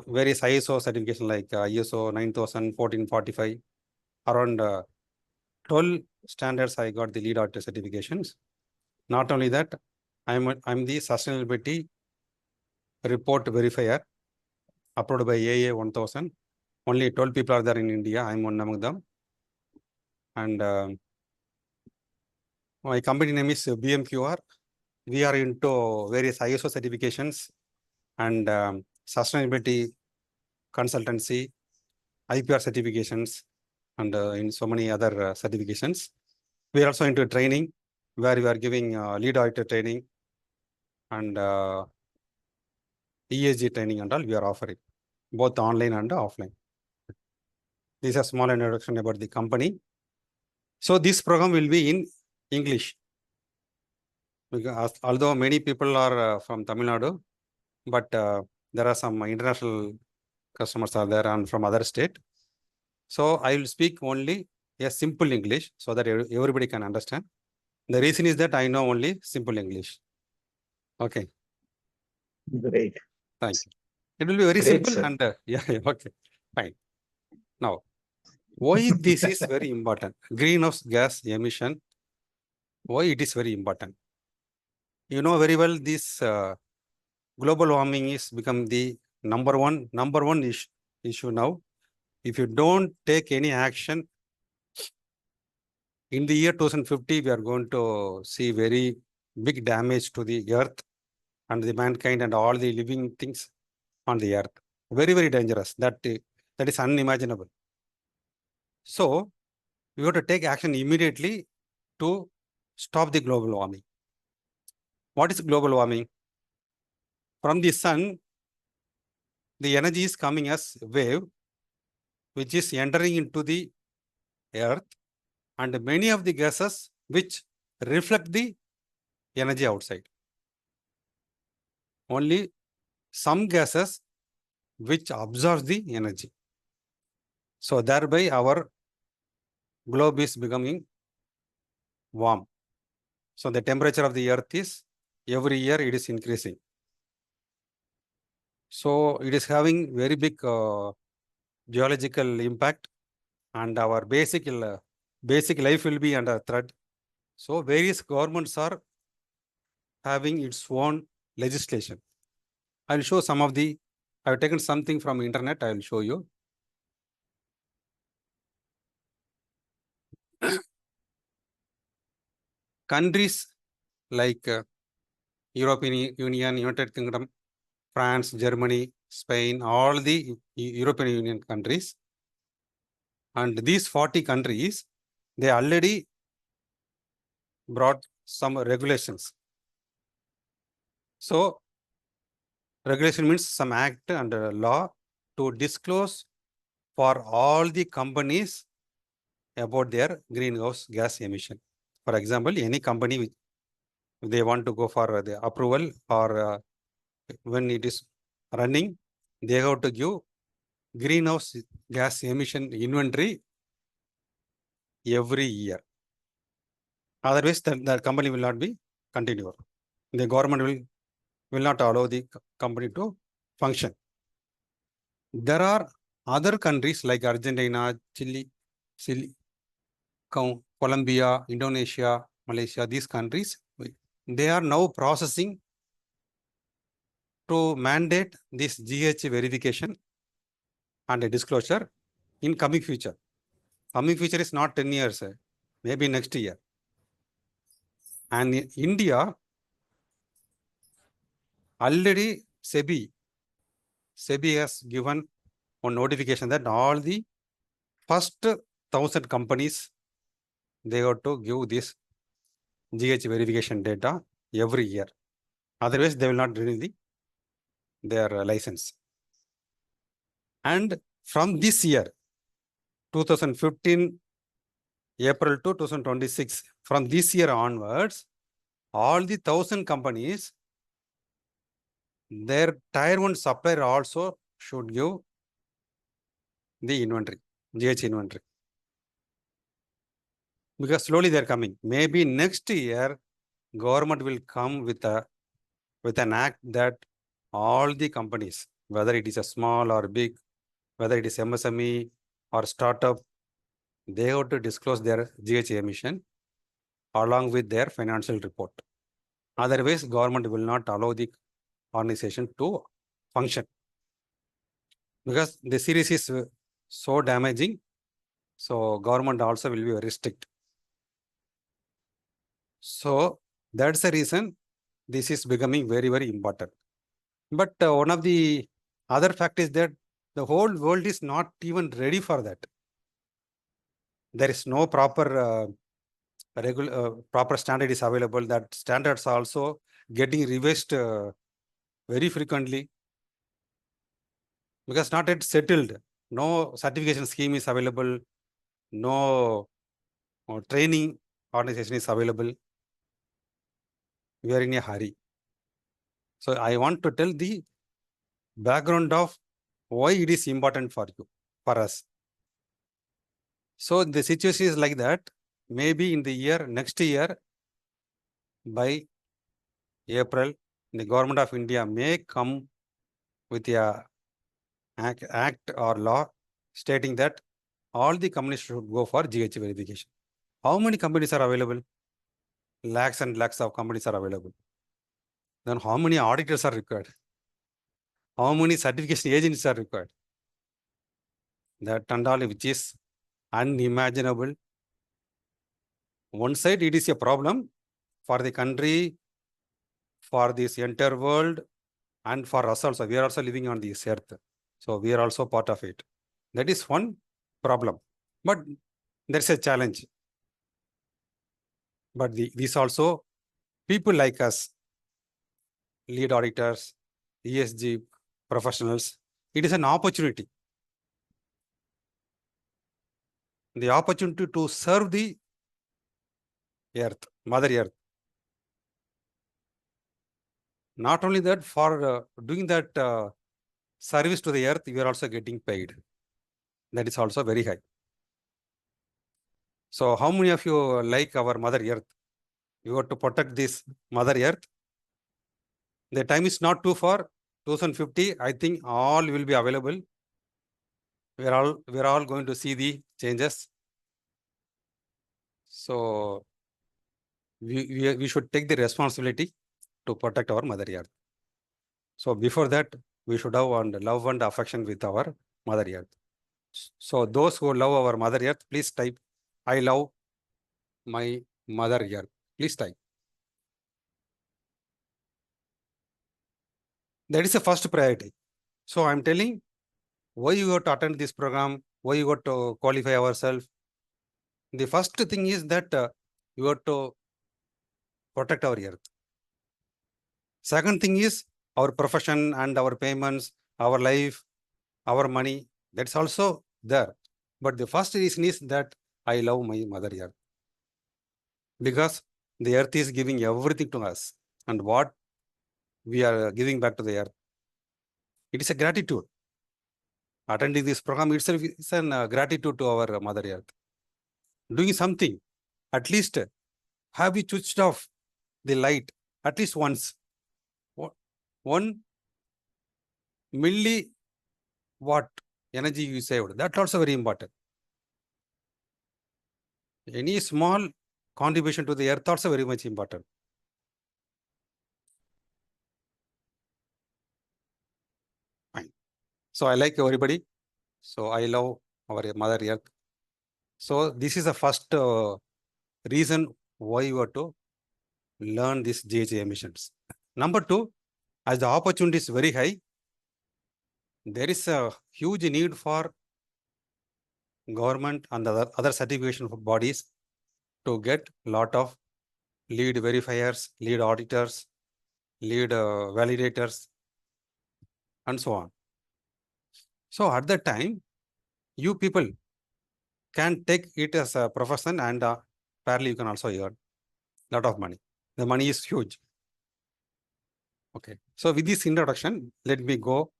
various ISO certification like ISO 9000, 1445, around 12 standards I got the lead auditor certifications. Not only that, I'm the sustainability report verifier approved by AA 1000. Only 12 people are there in India. I'm one among them. And my company name is BMQR. We are into various ISO certifications and sustainability consultancy, IPR certifications, and in so many other certifications. We are also into training, where we are giving lead auditor training and ESG training and all we are offering, both online and offline. This is a small introduction about the company. So this program will be in English. Because although many people are from Tamil Nadu, but there are some international customers are there and from other state. So I will speak only a simple English so that everybody can understand. The reason is that I know only simple English. Okay. Great. Thank you. It will be very Great, simple sir. and yeah, okay, fine. Now, why this is very important? Greenhouse gas emission. Why it is very important? You know very well this global warming is become the number one issue now. If you don't take any action, in the year 2050, we are going to see very big damage to the earth and the mankind and all the living things on the earth. Very, very dangerous. That is unimaginable. So we have to take action immediately to stop the global warming. What is global warming? From the sun, the energy is coming as wave, which is entering into the earth, and many of the gases which reflect the energy outside. Only some gases which absorb the energy. So thereby our globe is becoming warm. So the temperature of the earth is every year it is increasing. So it is having very big geological impact, and our basic life will be under threat. So various governments are having its own legislation. I will show some of the, I have taken something from internet, I will show you. Countries like European Union, United Kingdom, France, Germany, Spain, all the European Union countries. And these 40 countries, they already brought some regulations. So regulation means some act and law to disclose for all the companies about their greenhouse gas emission. For example, any company, if they want to go for the approval or when it is running, they have to give greenhouse gas emission inventory every year. Otherwise, the company will not be continued. The government will not allow the company to function. There are other countries like Argentina, Chile, Colombia, Indonesia, Malaysia, these countries, they are now processing to mandate this GH verification and a disclosure in coming future. Coming future is not 10 years, maybe next year. And in India, already SEBI has given one notification that all the first 1,000 companies, they have to give this GH verification data every year. Otherwise, they will not renew their license. And from this year, 2015, April to 2026, from this year onwards, all the 1,000 companies, their tier 1 supplier also should give the inventory, GH inventory. Because slowly they are coming. Maybe next year, government will come with an act that all the companies, whether it is a small or big, whether it is MSME or startup, they have to disclose their GHG emission along with their financial report. Otherwise, government will not allow the organization to function, because the series is so damaging. So government also will be very strict. So that's the reason this is becoming very, very important. But one of the other fact is that the whole world is not even ready for that. There is no proper proper standard is available. That standards are also getting revised very frequently, because not yet settled. No certification scheme is available. No training organization is available. We are in a hurry. So I want to tell the background of why it is important for you, for us. So the situation is like that. Maybe in the next year, by April, the government of India may come with a act or law stating that all the companies should go for GH verification. How many companies are available? Lakhs and lakhs of companies are available. Then how many auditors are required? How many certification agents are required? That and all, which is unimaginable. One side, it is a problem for the country, for this entire world, and for us also. We are also living on this earth. So we are also part of it. That is one problem. But there's a challenge. But these also, people like us, lead auditors, ESG professionals, it is an opportunity. The opportunity to serve the earth, Mother Earth. Not only that, for doing that service to the earth, you are also getting paid. That is also very high. So how many of you like our Mother Earth? You have to protect this Mother Earth. The time is not too far. 2050, I think all will be available. We're all going to see the changes. So we should take the responsibility to protect our Mother Earth. So before that, we should have love and affection with our Mother Earth. So those who love our Mother Earth, please type, I love my Mother Earth. Please type. That is the first priority. So I'm telling why you have to attend this program, why you got to qualify ourselves. The first thing is that you have to protect our earth. Second thing is our profession and our payments, our life, our money. That's also there. But the first reason is that I love my Mother Earth. Because the earth is giving everything to us. And what we are giving back to the earth, it is a gratitude. Attending this program itself is a gratitude to our Mother Earth. Doing something, at least have we switched off the light at least once. 1 milliwatt energy you saved. That's also very important. Any small contribution to the earth also very much important. Fine. So I like everybody. So I love our Mother Earth. So this is the first reason why you have to learn this GHG emissions. Number 2, as the opportunity is very high, there is a huge need for government and the other certification bodies to get lot of lead verifiers, lead auditors, lead validators, and so on. So at that time, you people can take it as a profession, and parallel you can also earn a lot of money. The money is huge. Okay. So with this introduction, let me go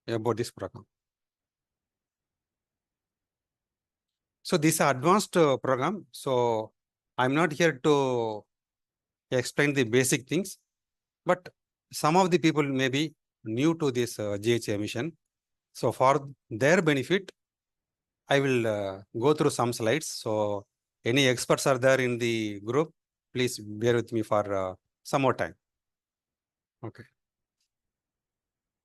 about this program. So this is an advanced program. So I'm not here to explain the basic things, but some of the people maybe new to this GH emission. So for their benefit, I will go through some slides. So any experts are there in the group, please bear with me for some more time. Okay.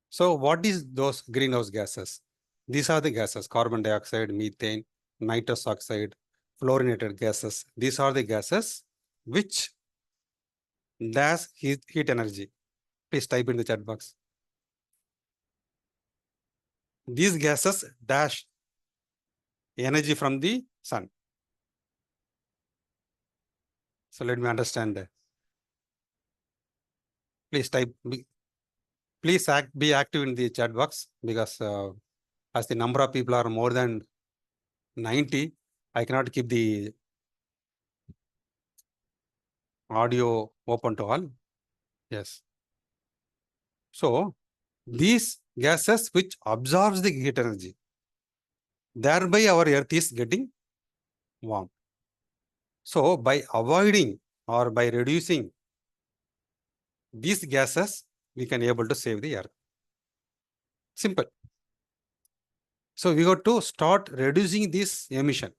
So what is those greenhouse gases? These are the gases: carbon dioxide, methane, nitrous oxide, fluorinated gases. These are the gases which dash heat energy. Please type in the chat box. These gases dash energy from the sun. So let me understand. Please type. Please be active in the chat box, because as the number of people are more than 90, I cannot keep the audio open to all. Yes. So these gases which absorbs the heat energy, thereby our earth is getting warm. So by avoiding or by reducing these gases, we can able to save the earth. Simple. So we got to start reducing this emission.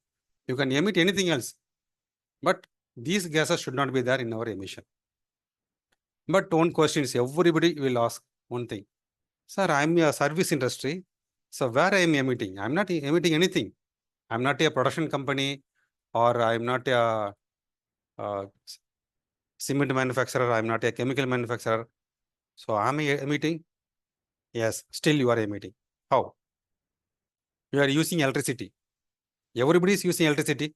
You can emit anything else, but these gases should not be there in our emission. But one question is, everybody will ask one thing: sir, I'm a service industry, so where I am emitting? I'm not emitting anything. I'm not a production company, or I'm not a cement manufacturer. I'm not a chemical manufacturer. So am I emitting? Yes, still you are emitting. How? You are using electricity. Everybody is using electricity.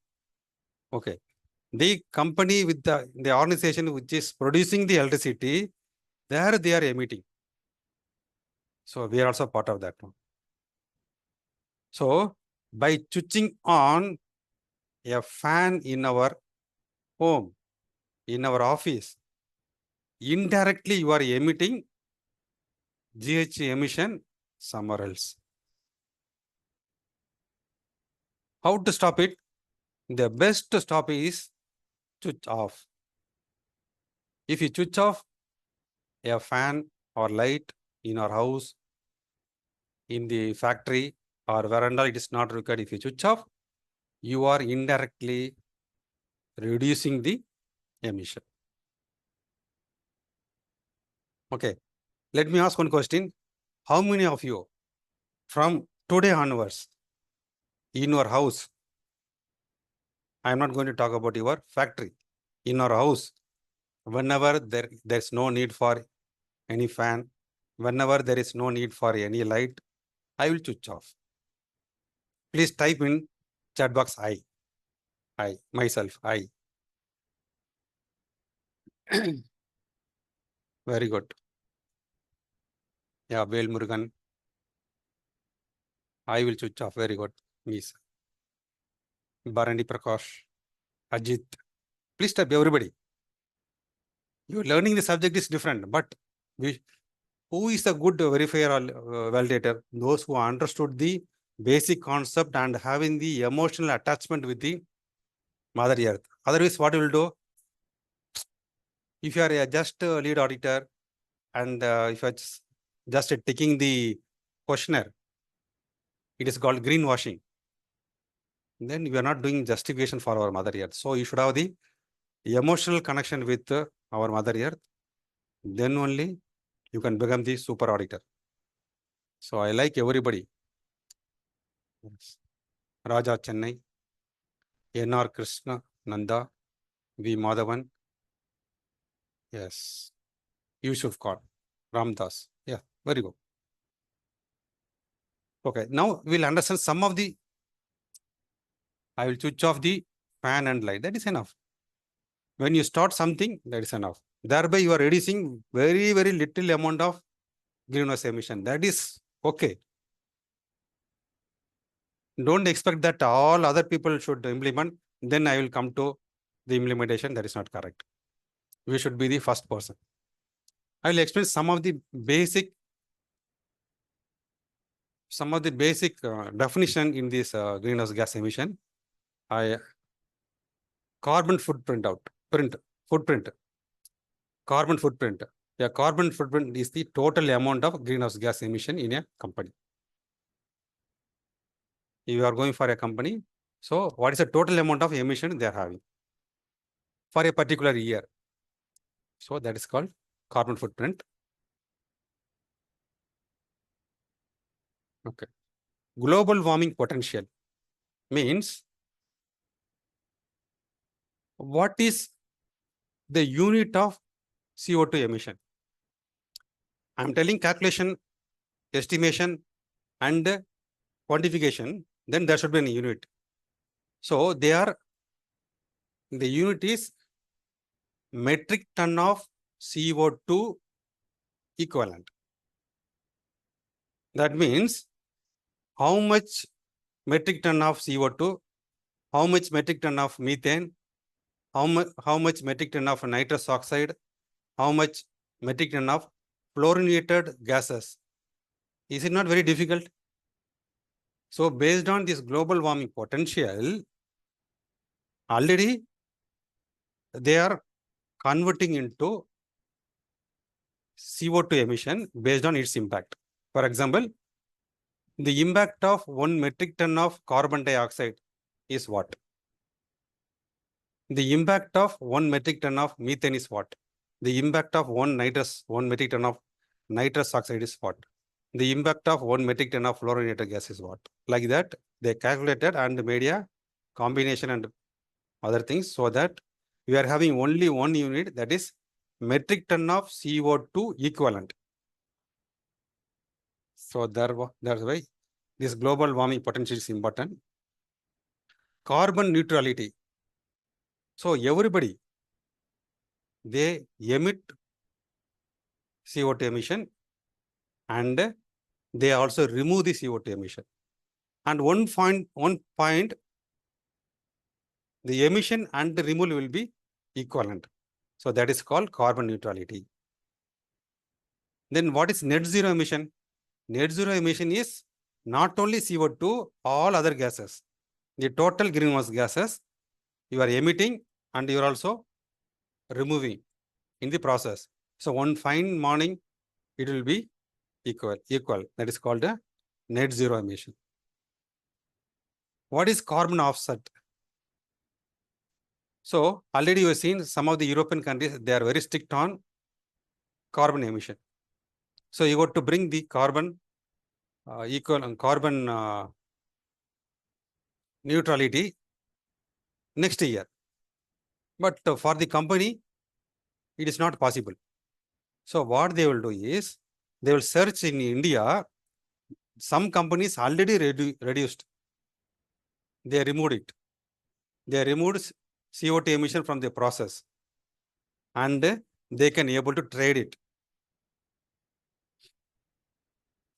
Okay. The company with the organization which is producing the electricity, there they are emitting. So we are also part of that one. So by switching on a fan in our home, in our office, indirectly you are emitting GH emission somewhere else. How to stop it? The best to stop is switch off. If you switch off a fan or light in our house, in the factory or veranda, it is not required. If you switch off, you are indirectly reducing the emission. Okay. Let me ask one question. How many of you from today onwards in your house, I am not going to talk about your factory, in our house, whenever there's no need for any fan, whenever there is no need for any light, I will switch off. Please type in chat box I, myself, I. Very good. Yeah, Vel Murugan. I will switch off. Very good. Miss Barandi Prakash, Ajit. Please type, everybody. You learning the subject is different, but who is a good verifier or validator? Those who understood the basic concept and having the emotional attachment with the Mother Earth. Otherwise, what you will do? If you are just a lead auditor and if you are just taking the questionnaire, it is called greenwashing. Then we are not doing justification for our Mother Earth. So you should have the emotional connection with our Mother Earth. Then only you can become the super auditor. So I like everybody. Yes. Raja Chennai, N.R. Krishna, Nanda, V. Madhavan. Yes. Yusuf Khan, Ramdas. Yeah, very good. Okay, now we'll understand some of the. I will switch off the fan and light. That is enough. When you start something, that is enough. Thereby, you are reducing very, very little amount of greenhouse emission. That is okay. Don't expect that all other people should implement. Then I will come to the implementation. That is not correct. We should be the first person. I will explain some of the basic definition in this greenhouse gas emission. Carbon footprint. Carbon footprint. A carbon footprint is the total amount of greenhouse gas emission in a company. If you are going for a company, so what is the total amount of emission they are having for a particular year? So that is called carbon footprint. Okay. Global warming potential means what is the unit of CO2 emission? I am telling calculation, estimation, and quantification, then there should be a unit. So the unit is metric ton of CO2 equivalent. That means how much metric ton of CO2, how much metric ton of methane, how much metric ton of nitrous oxide, how much metric ton of fluorinated gases. Is it not very difficult? So based on this global warming potential, already they are converting into CO2 emission based on its impact. For example, the impact of 1 metric ton of carbon dioxide is what? The impact of 1 metric ton of methane is what? The impact of 1 metric ton of nitrous oxide is what? The impact of 1 metric ton of fluorinated gas is what? Like that, they calculated and made a combination and other things so that we are having only one unit, that is metric ton of CO2 equivalent. So that's why this global warming potential is important. Carbon neutrality. So everybody, they emit CO2 emission and they also remove the CO2 emission. And one point, the emission and the removal will be equivalent. So that is called carbon neutrality. Then what is net zero emission? Net zero emission is not only CO2, all other gases. The total greenhouse gases you are emitting and you are also removing in the process. So one fine morning, it will be equal. That is called a net zero emission. What is carbon offset? So already you have seen some of the European countries, they are very strict on carbon emission. So you got to bring the carbon neutrality next year. But for the company, it is not possible. So what they will do is, they will search in India, some companies already reduced. They removed it. They removed CO2 emission from the process and they can able to trade it.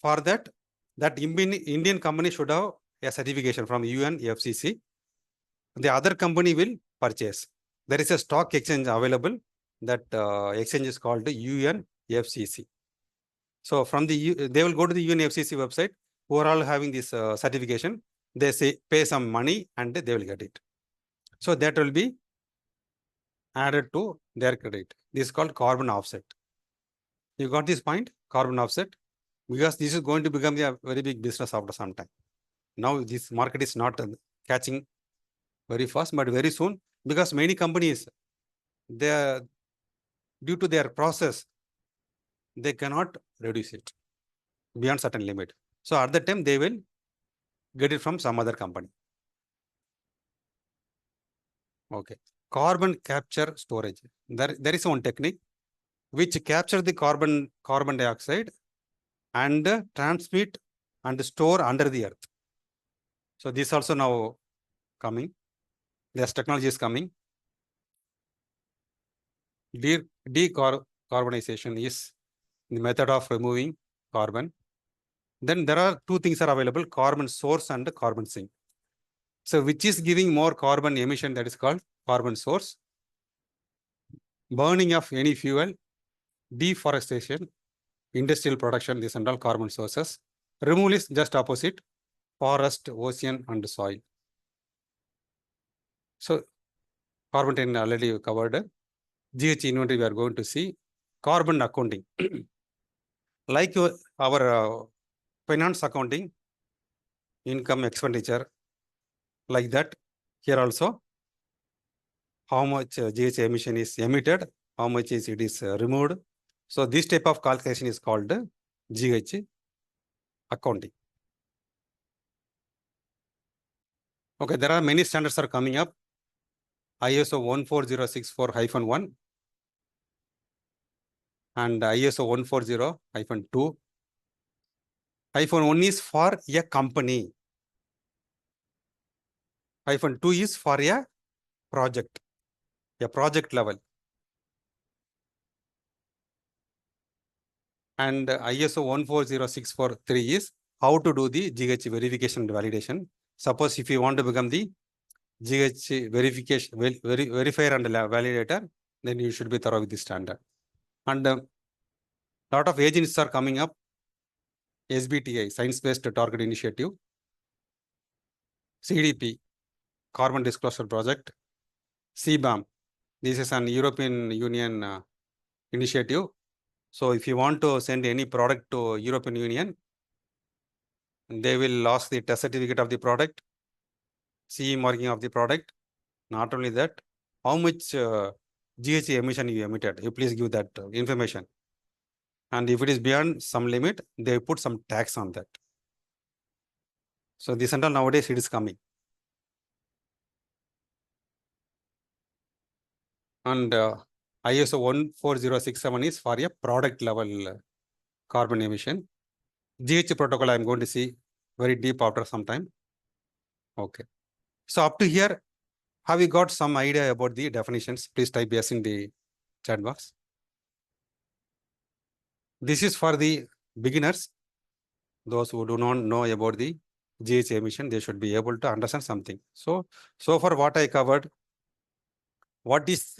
For that Indian company should have a certification from UNFCCC. The other company will purchase. There is a stock exchange available. That exchange is called UNFCCC. So from they will go to the UNFCCC website. Who are all having this certification, they say pay some money and they will get it. So that will be added to their credit. This is called carbon offset. You got this point? Carbon offset, because this is going to become a very big business after some time. Now this market is not catching very fast, but very soon, because many companies, due to their process, they cannot reduce it beyond certain limit. So at that time, they will get it from some other company. Okay. Carbon capture storage. There is one technique which captures the carbon dioxide and transmit and store under the earth. So this also now coming. This technology is coming. Decarbonization is the method of removing carbon. Then there are two things are available: carbon source and carbon sink. So which is giving more carbon emission? That is called carbon source. Burning of any fuel, deforestation, industrial production, this and all carbon sources. Removal is just opposite: forest, ocean, and soil. So carbon 10 already covered. GH inventory we are going to see. carbon accounting. Like our finance accounting, income expenditure, like that. Here also, how much GHG emission is emitted, how much is it is removed. So this type of calculation is called GHG accounting. Okay, there are many standards are coming up. ISO 14064-1 and ISO 140-2. -1 is for a company. -2 is for a project level. And ISO 14064-3 is how to do the GHG verification and validation. Suppose if you want to become the GHG verification verifier and validator, then you should be thorough with this standard. And lot of agencies are coming up. SBTI, Science Based Target Initiative. CDP, Carbon Disclosure Project. CBAM, this is an European Union initiative. So if you want to send any product to European Union, they will ask the test certificate of the product, CE marking of the product. Not only that, how much GHG emission you emitted, you please give that information. And if it is beyond some limit, they put some tax on that. So this and all nowadays it is coming. And ISO 14067 is for a product level carbon emission. GHG protocol I am going to see very deep after some time. Okay. So up to here, have you got some idea about the definitions? Please type yes in the chat box. This is for the beginners. Those who do not know about the GHG emission, they should be able to understand something. So far what I covered, what is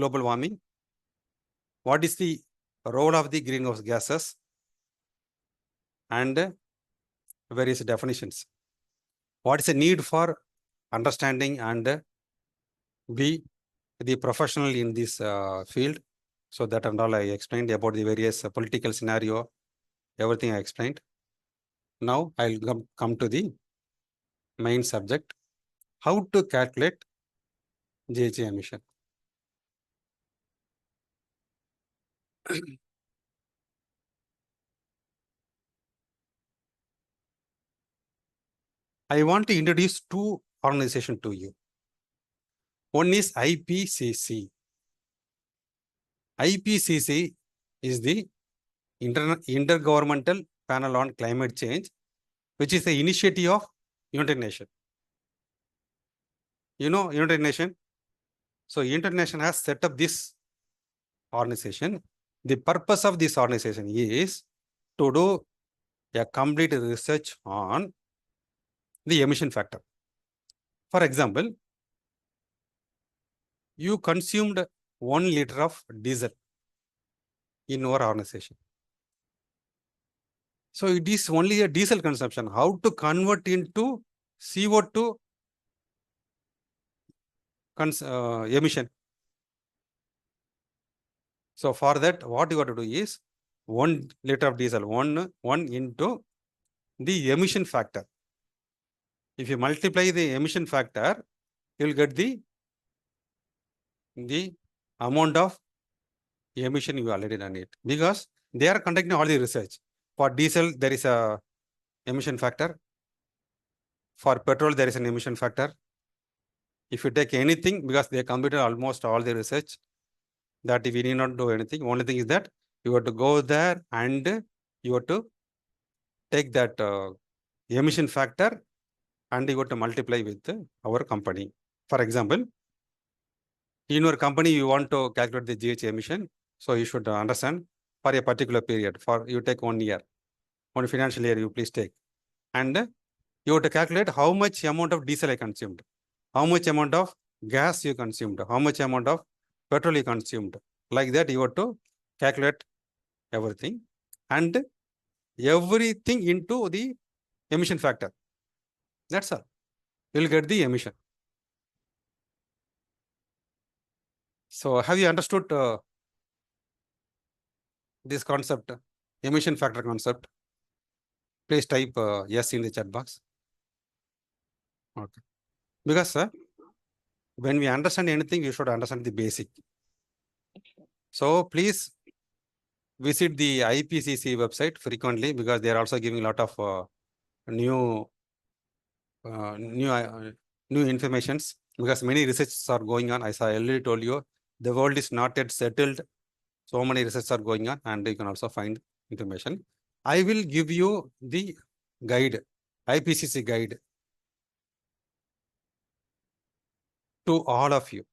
global warming? What is the role of the greenhouse gases? And various definitions. What is the need for understanding and be the professional in this field? So that and all I explained about the various political scenario, everything I explained. Now I'll come to the main subject, how to calculate GHG emission. I want to introduce two organizations to you. One is IPCC. IPCC is the Intergovernmental Panel on Climate Change, which is the initiative of United Nations. You know United Nations? So United Nations has set up this organization. The purpose of this organization is to do a complete research on the emission factor. For example, you consumed 1 liter of diesel in your organization. So it is only a diesel consumption. How to convert into CO2 emission? So for that, what you have to do is 1 liter of diesel, one into the emission factor. If you multiply the emission factor, you will get the amount of emission you already done it, because they are conducting all the research. For diesel, there is a emission factor. For petrol, there is an emission factor. If you take anything, because they completed almost all the research, that if you need not do anything, only thing is that you have to go there and you have to take that emission factor and you have to multiply with our company. For example, in your company, you want to calculate the GHG emission. So you should understand for a particular period, for you take 1 year, 1 financial year, you please take. And you have to calculate how much amount of diesel I consumed, how much amount of gas you consumed, how much amount of petrol you consumed. Like that, you have to calculate everything and everything into the emission factor. That's all. You'll get the emission. So have you understood this concept, emission factor concept, please type yes in the chat box. Okay. Because when we understand anything, you should understand the basic. So please visit the IPCC website frequently because they are also giving a lot of new new informations, because many researches are going on. As I already told you, the world is not yet settled. So many researches are going on, and you can also find information. I will give you the guide, IPCC guide, to all of you.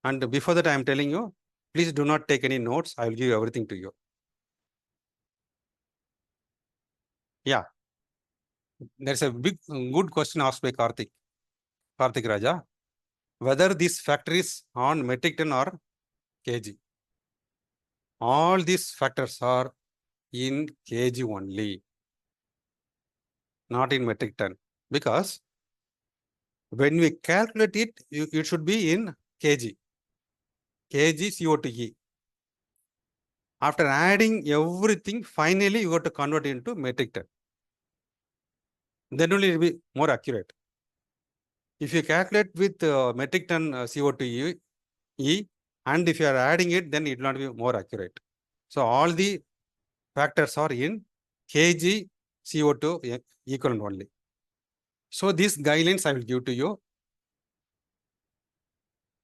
And before that, I am telling you, please do not take any notes. I will give everything to you. Yeah. There's a big, good question asked by Karthik Raja. Whether this factor is on metric ton or kg. All these factors are in kg only, not in metric ton. Because when we calculate it, it should be in kg. Kg CO2e. After adding everything, finally you got to convert into metric ton. Then only it will be more accurate. If you calculate with metric ton CO2e, and if you are adding it, then it will not be more accurate. So all the factors are in kg CO2 equivalent only. So these guidelines I will give to you.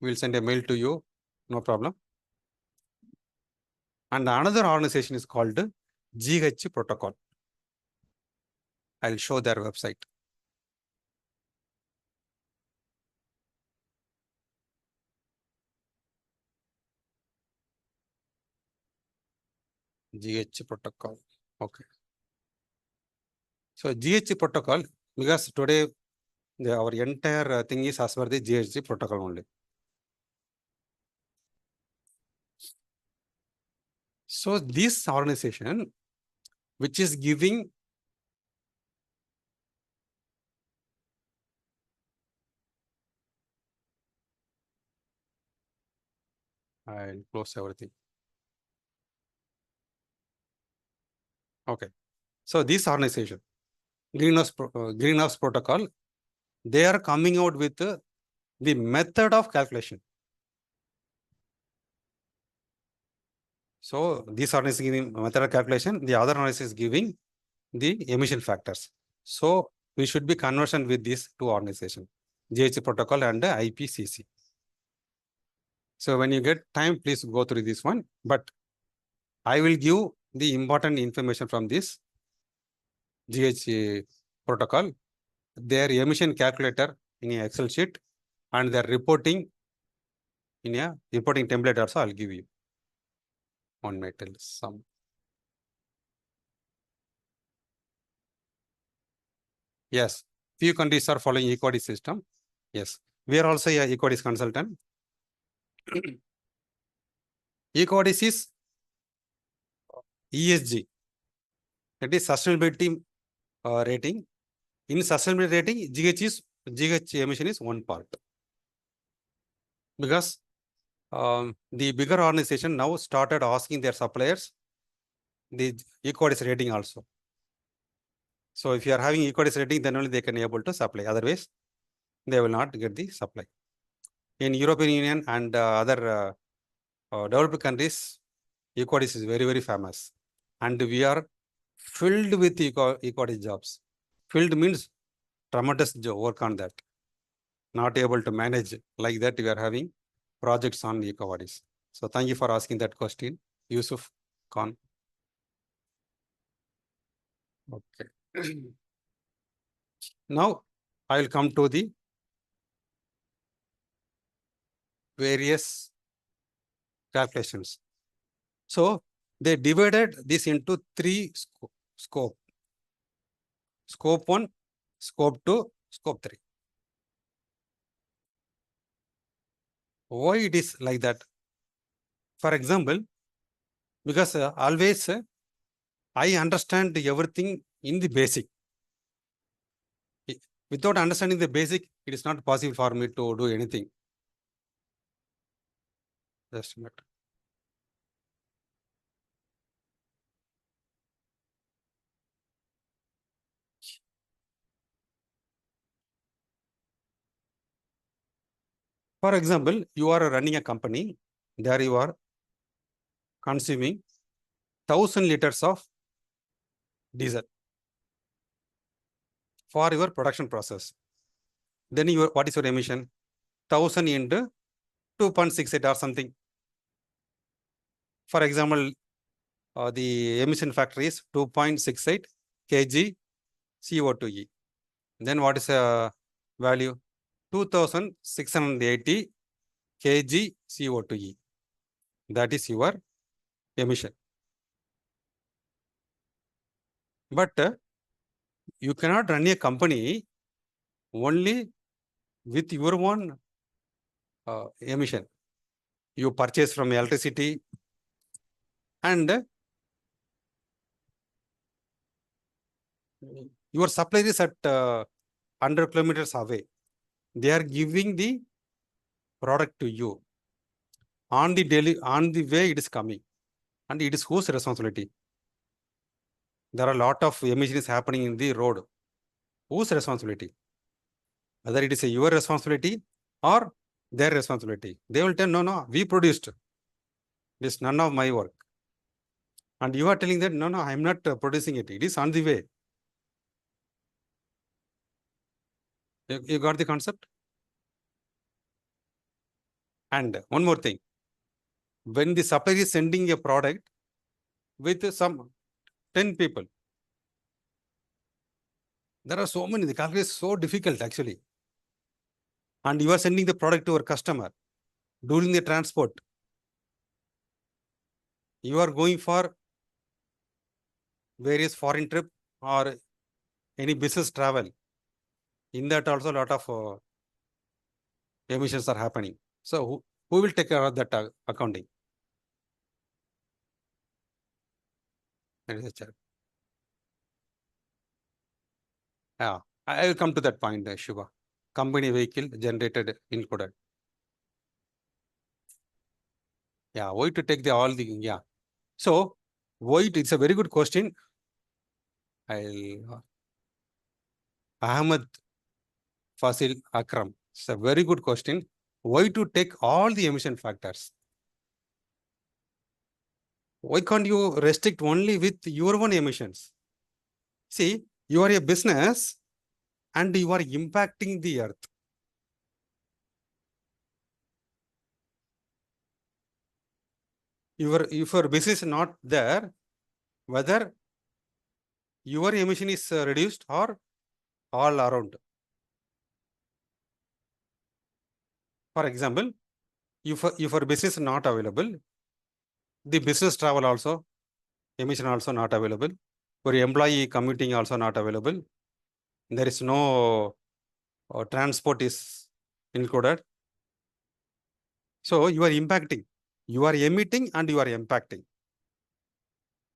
We will send a mail to you, no problem. And another organization is called GH Protocol. I will show their website. GH Protocol. Okay. So GH Protocol, because today our entire thing is as per the GH Protocol only. So this organization, which is giving I'll close everything. Okay. So this organization, Greenhouse Protocol, they are coming out with the method of calculation. So this organization is giving method of calculation, the other organization is giving the emission factors. So we should be conversant with these two organizations, GH Protocol and IPCC. So when you get time, please go through this one. But I will give the important information from this GH Protocol, their emission calculator in an Excel sheet, and their reporting in a reporting template also I'll give you on metal some. Yes, few countries are following equality system. Yes, we are also a equality consultant. Equality is ESG. That is sustainability rating. In sustainability rating, GH emission is one part. Because the bigger organization now started asking their suppliers the equality rating also. So if you are having equality rating, then only they can be able to supply. Otherwise, they will not get the supply. In European Union and other developed countries, equality is very, very famous. And we are filled with equality jobs. Filled means tremendous work on that. Not able to manage like that, we are having projects on equalities. So thank you for asking that question, Yusuf Khan. Okay. Now I will come to the various calculations. So they divided this into three scope. Scope 1, scope 2, scope 3. Why it is like that? For example, because always I understand everything in the basic. Without understanding the basic, it is not possible for me to do anything. Just a minute. For example, you are running a company, there you are consuming 1000 liters of diesel for your production process. Then what is your emission? 1000 into 2.68 or something. For example, the emission factor is 2.68 kg CO2e. Then what is the value? 2680 kg CO2e. That is your emission. But you cannot run a company only with your own emission. You purchase from electricity and your supplier is at 100 kilometers away. They are giving the product to you. On the way it is coming. And it is whose responsibility? There are a lot of emissions happening in the road. Whose responsibility? Whether it is your responsibility or their responsibility. They will tell, no, we produced. It is none of my work. And you are telling that, no, I am not producing it. It is on the way. You got the concept? And one more thing. When the supplier is sending a product with some 10 people, there are so many, the calculation is so difficult actually. And you are sending the product to our customer. During the transport, you are going for various foreign trip or any business travel. In that also a lot of emissions are happening. So who will take care of that accounting? Yeah, I will come to that point, Shiva. Company vehicle generated included. Yeah, why to take all the, yeah. So why it's a very good question. Ahmed Fasil Akram. It's a very good question. Why to take all the emission factors? Why can't you restrict only with your own emissions? See, you are a business and you are impacting the earth. If your business is not there, whether your emission is reduced or all around. For example, if your business is not available, the business travel also, emission also not available. For employee commuting also not available. There is no transport is included. So you are impacting. You are emitting and you are impacting.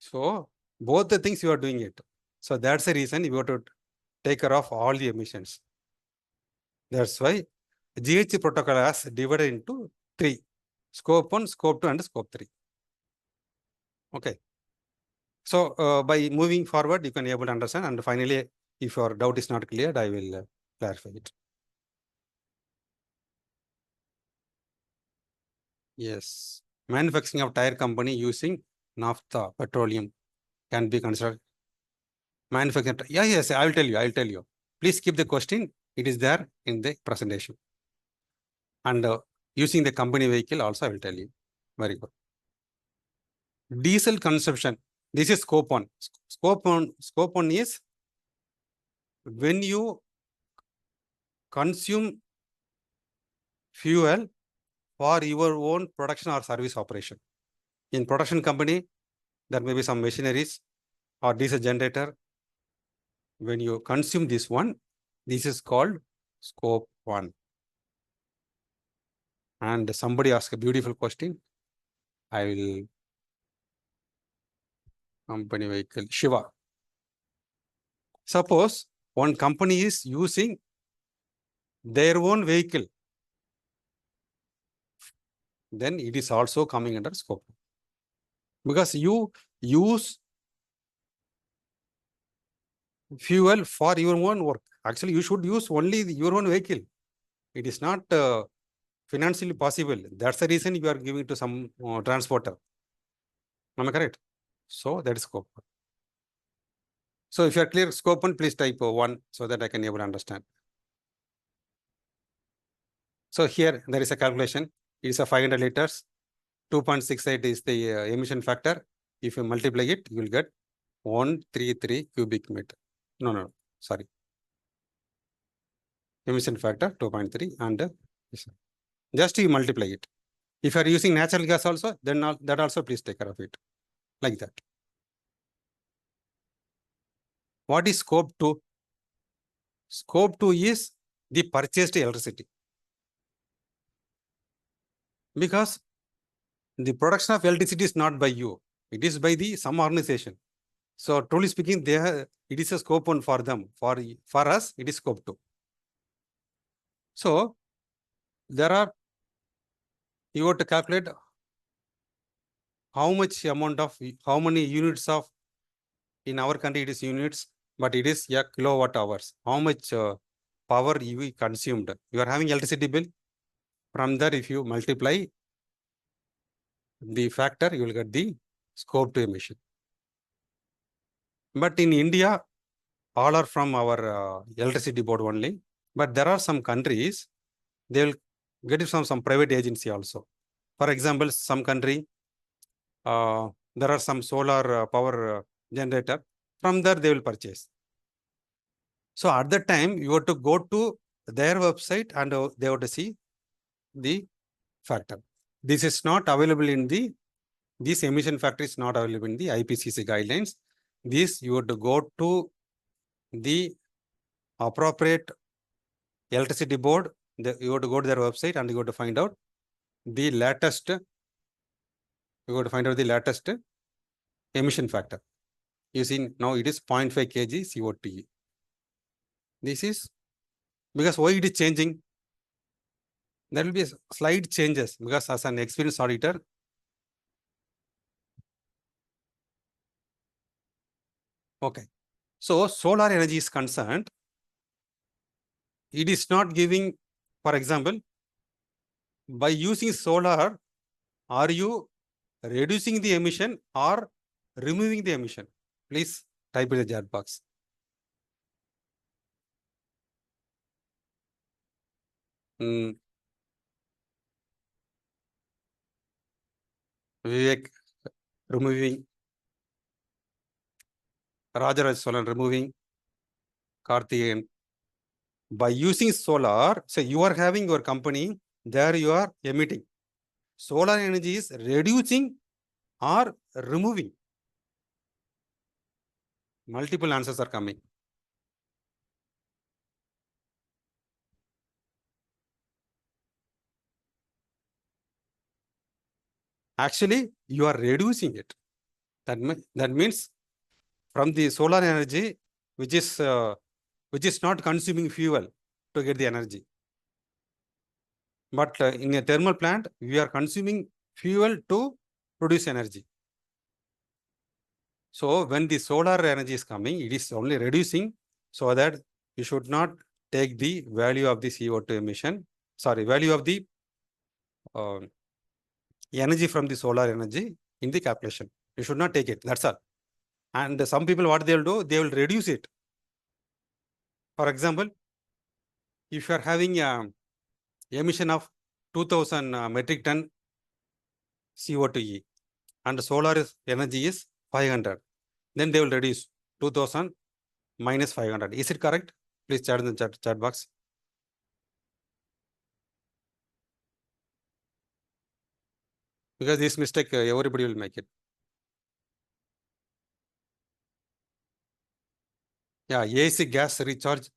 So both the things you are doing it. So that's the reason you have to take care of all the emissions. That's why GHG protocol has divided into 3. Scope 1, Scope 2 and Scope 3. Okay. So by moving forward, you can be able to understand. And finally, if your doubt is not clear, I will clarify it. Yes. Manufacturing of tire company using naphtha, petroleum can be considered. Manufacturing. Yeah, yes, I will tell you. Please keep the question. It is there in the presentation. And using the company vehicle also I will tell you. Very good. Diesel consumption. This is scope 1. Scope 1 is when you consume fuel for your own production or service operation. In production company, there may be some machineries or diesel generator. When you consume this one, this is called scope 1. And somebody asked a beautiful question. I will company vehicle Shiva. Suppose one company is using their own vehicle, then it is also coming under scope. Because you use fuel for your own work. Actually, you should use only your own vehicle. It is not financially possible. That's the reason you are giving to some transporter. Am I correct? So that is scope 1. So if you are clear scope 1, please type 1 so that I can able to understand. So here there is a calculation. It is a 500 liters. 2.68 is the emission factor. If you multiply it, you will get 133 cubic meter. No, sorry. Emission factor 2.3 and just you multiply it. If you are using natural gas also, then that also please take care of it. Like that. What is scope 2? Scope 2 is the purchased electricity. Because the production of electricity is not by you. It is by some organization. So truly speaking, it is a scope 1 for them. For us, it is scope 2. So there are, you have to calculate how much amount of, how many units of, in our country it is units, but it is a kilowatt hours. How much power you consumed. You are having electricity bill. From there, if you multiply the factor, you will get the scope 2 emission. But in India, all are from our electricity board only. But there are some countries, they will get it from some private agency also. For example, some country, there are some solar power generator. From there, they will purchase. So at that time, you have to go to their website and they have to see the factor. This is not available in this emission factor is not available in the IPCC guidelines. This you have to go to the appropriate electricity board. You have to go to their website and you have to find out the latest. You have to find out the latest emission factor. You see now it is 0.5 kg CO2. This is because why it is changing? There will be slight changes because as an experienced auditor, okay. So solar energy is concerned. It is not giving, for example, by using solar, are you reducing the emission or removing the emission? Please type in the chat box. Vivek removing. Rajaraj Solan removing. Karthikeyan. By using solar, say you are having your company, there you are emitting. Solar energy is reducing or removing. Multiple answers are coming. Actually, you are reducing it. That means from the solar energy, which is not consuming fuel to get the energy. But in a thermal plant, we are consuming fuel to produce energy. So when the solar energy is coming, it is only reducing, so that you should not take the value of the CO2 emission, value of the energy from the solar energy in the calculation. You should not take it, that's all. And some people, what they will do, they will reduce it. For example, if you are having emission of 2000 metric ton CO2e and solar energy is 500, then they will reduce 2000 minus 500. Is it correct? Please chat in the chat box. Because this mistake, everybody will make it. Yeah, AC gas recharge.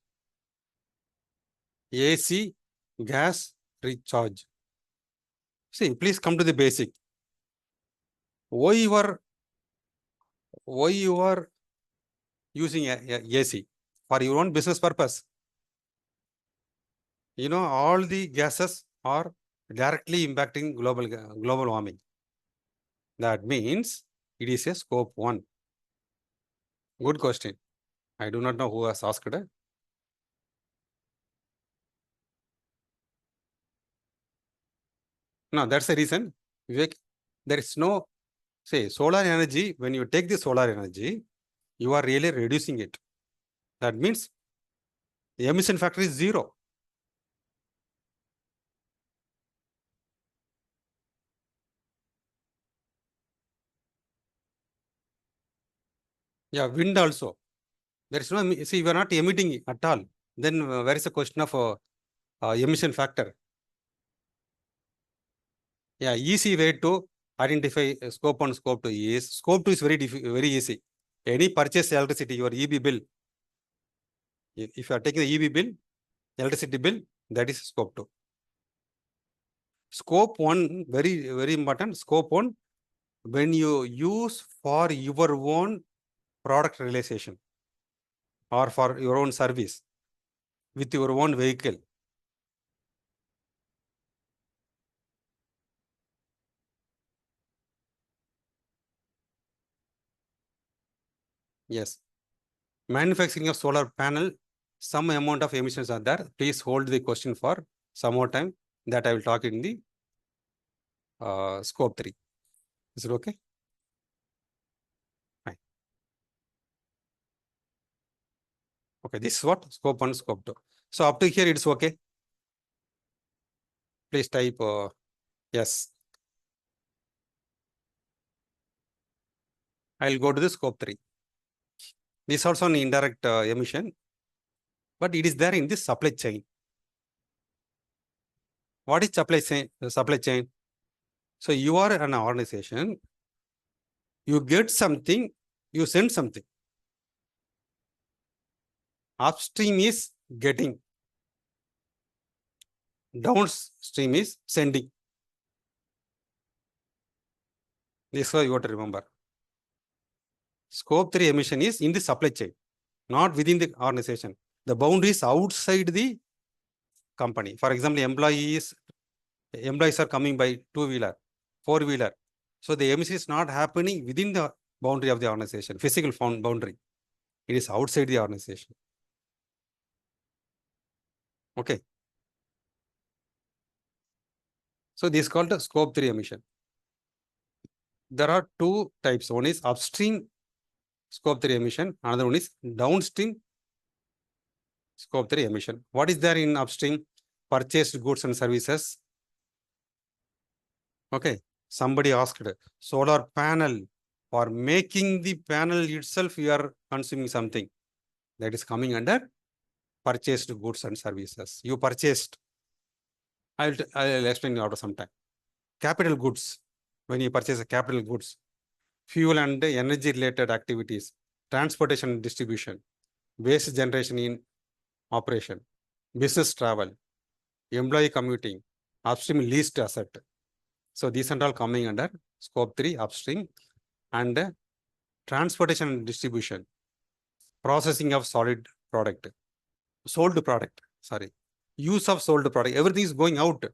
AC gas recharge. See, please come to the basic. Why you are using AC? For your own business purpose. You know, all the gases are directly impacting global warming. That means it is a scope 1. Good question. I do not know who has asked it. No, that's the reason. Vivek, there is no, say, solar energy. When you take the solar energy, you are really reducing it. That means the emission factor is 0. Yeah, wind also. There is no, see, we are not emitting at all. Then where is the question of emission factor? Yeah, easy way to identify scope 1, scope 2 is, scope 2 is very easy. Any purchase electricity, your EB bill, if you are taking the EB bill, electricity bill, that is scope 2. Scope 1, very important, scope 1, when you use for your own product realization or for your own service with your own vehicle. Yes. Manufacturing of solar panel, some amount of emissions are there. Please hold the question for some more time. That I will talk in the scope 3. Is it okay? Fine. Okay, this is what? Scope 1, scope 2. So up to here, it's okay. Please type yes. I'll go to the scope 3. This is also an indirect emission, but it is there in the supply chain. What is supply chain? Supply chain. So you are an organization, you get something, you send something. Upstream is getting, downstream is sending. This is what you have to remember. Scope 3 emission is in the supply chain, not within the organization. The boundary is outside the company. For example, employees are coming by 2-wheeler, 4-wheeler. So the emission is not happening within the boundary of the organization, physical boundary. It is outside the organization. Okay. So this is called the scope 3 emission. There are two types. One is upstream scope 3 emission. Another one is downstream scope 3 emission. What is there in upstream? Purchased goods and services. Okay. Somebody asked, solar panel, for making the panel itself, you are consuming something. That is coming under purchased goods and services. You purchased. I'll explain you after some time. Capital goods. When you purchase a capital goods, fuel and energy related activities, transportation and distribution, waste generation in operation, business travel, employee commuting, upstream leased asset. So these are all coming under scope 3 upstream, and transportation and distribution, processing of solid product, sold product, sorry, use of sold product. Everything is going out.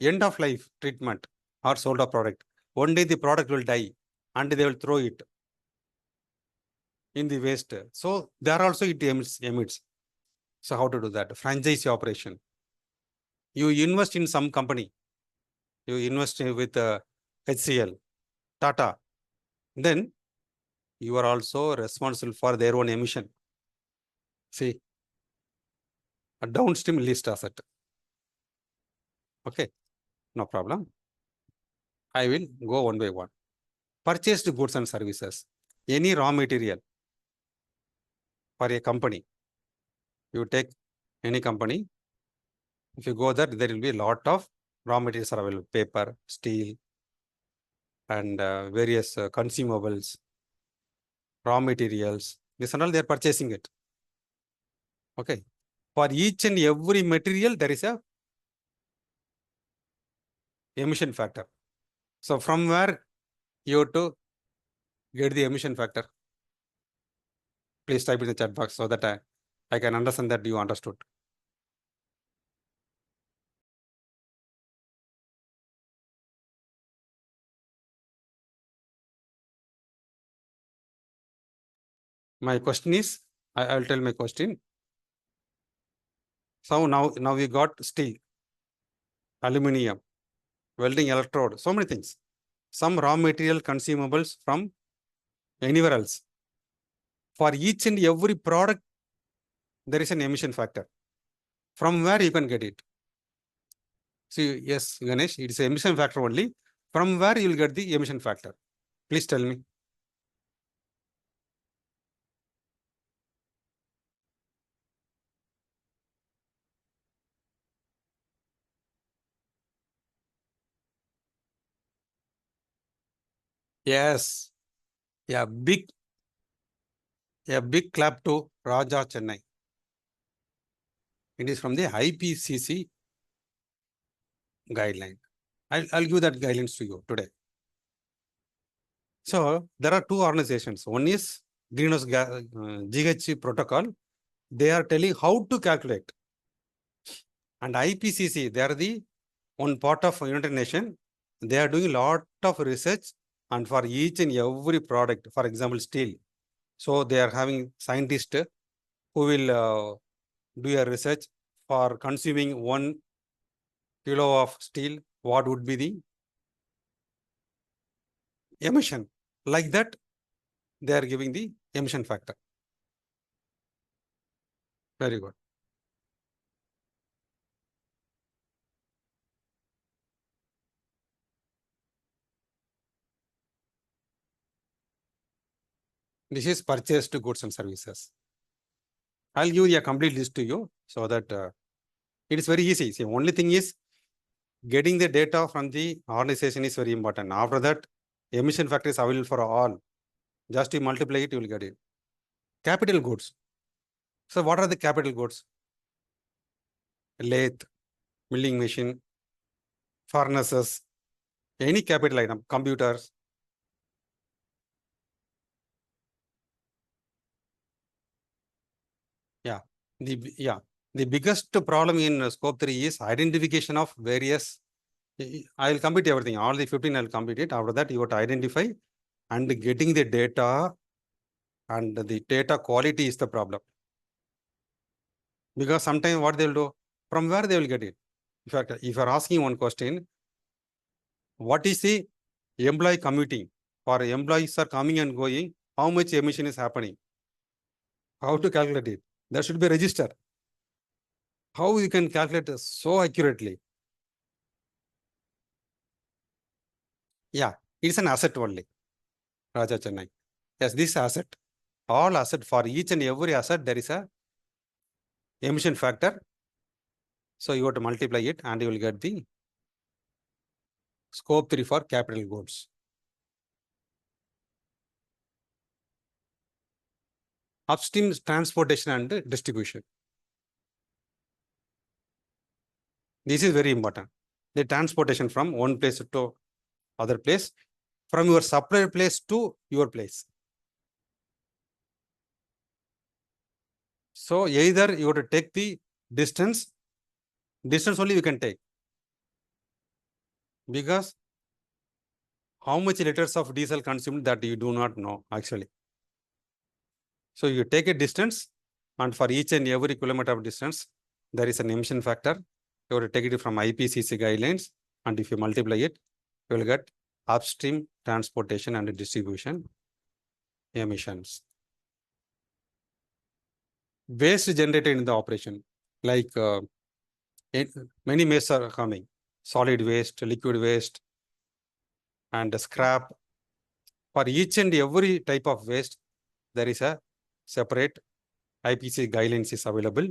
End of life treatment or sold of product. One day the product will die and they will throw it in the waste. So there also it emits. So how to do that? Franchise operation. You invest in some company. You invest with HCL, Tata. Then you are also responsible for their own emission. See, a downstream list asset. Okay, no problem. I will go one by one. Purchased goods and services. Any raw material for a company. You take any company. If you go there, there will be a lot of raw materials are available. Paper, steel, and various consumables, raw materials. This and all, they are purchasing it. Okay. For each and every material, there is a emission factor. So from where you have to get the emission factor? Please type in the chat box so that I can understand that you understood. My question is, I will tell my question. So now we got steel, aluminium, welding electrode, so many things. Some raw material consumables from anywhere else. For each and every product, there is an emission factor. From where you can get it? See, yes, Ganesh, it is an emission factor only. From where you will get the emission factor? Please tell me. Yes. Yeah, big clap to Raja Chennai. It is from the IPCC guideline. I'll give that guidelines to you today. So there are two organizations. One is greenhouse gas GHG protocol. They are telling how to calculate. And IPCC, they are the one part of United Nations. They are doing a lot of research, and for each and every product, for example, steel. So they are having scientists who will do a research for consuming 1 kilo of steel. What would be the emission? Like that, they are giving the emission factor. Very good. This is purchased goods and services. I'll give you a complete list to you so that it is very easy. See, only thing is getting the data from the organization is very important. After that, emission factor is available for all. Just you multiply it, you will get it. Capital goods. So what are the capital goods? Lathe, milling machine, furnaces, any capital item, computers. The biggest problem in scope 3 is identification of various. I will complete everything. All the 15 I will complete it. After that, you have to identify and getting the data, and the data quality is the problem. Because sometimes what they will do, from where they will get it? If you are asking one question, what is the employee commuting? For employees are coming and going, how much emission is happening? How to calculate it? There should be a register. How you can calculate this so accurately? Yeah, it's an asset only, Raja Chennai. Yes, this asset. All asset, for each and every asset, there is a emission factor. So you have to multiply it and you will get the scope 3 for capital goods. Upstream transportation and distribution. This is very important. The transportation from one place to other place, from your supplier place to your place. So either you have to take the distance only you can take. Because how much liters of diesel consumed, that you do not know actually. So you take a distance, and for each and every kilometer of distance, there is an emission factor. You have to take it from IPCC guidelines, and if you multiply it, you will get upstream transportation and distribution emissions. Waste generated in the operation, like many wastes are coming: solid waste, liquid waste, and scrap. For each and every type of waste, there is a separate IPCC guidelines is available.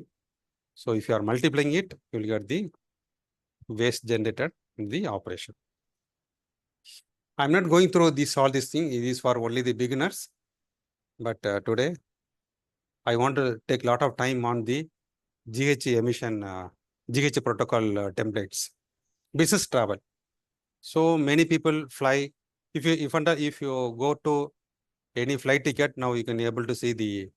So if you are multiplying it, you will get the waste generated in the operation. I'm not going through all these things. It is for only the beginners. But today, I want to take a lot of time on the GHG emission, GHG protocol templates, business travel. So many people fly. If you go to any flight ticket, now you can able to see the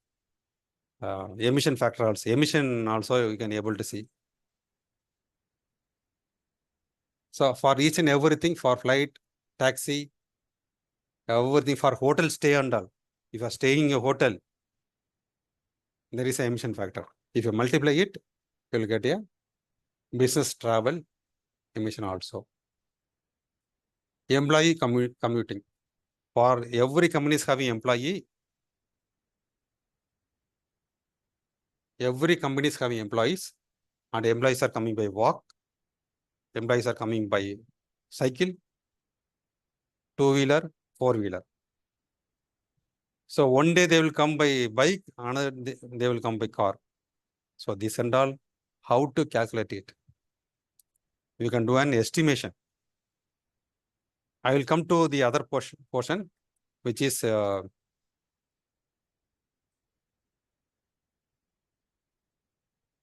emission factor also. Emission also you can able to see. So for each and everything, for flight, taxi, everything, for hotel stay and all. If you are staying in a hotel, there is an emission factor. If you multiply it, you will get a business travel emission also. Employee commuting. For every company is having employee. Every company is having employees, and employees are coming by walk. Employees are coming by cycle, two-wheeler, four-wheeler. So one day they will come by bike, another day they will come by car. So this and all, how to calculate it? You can do an estimation. I will come to the other portion which is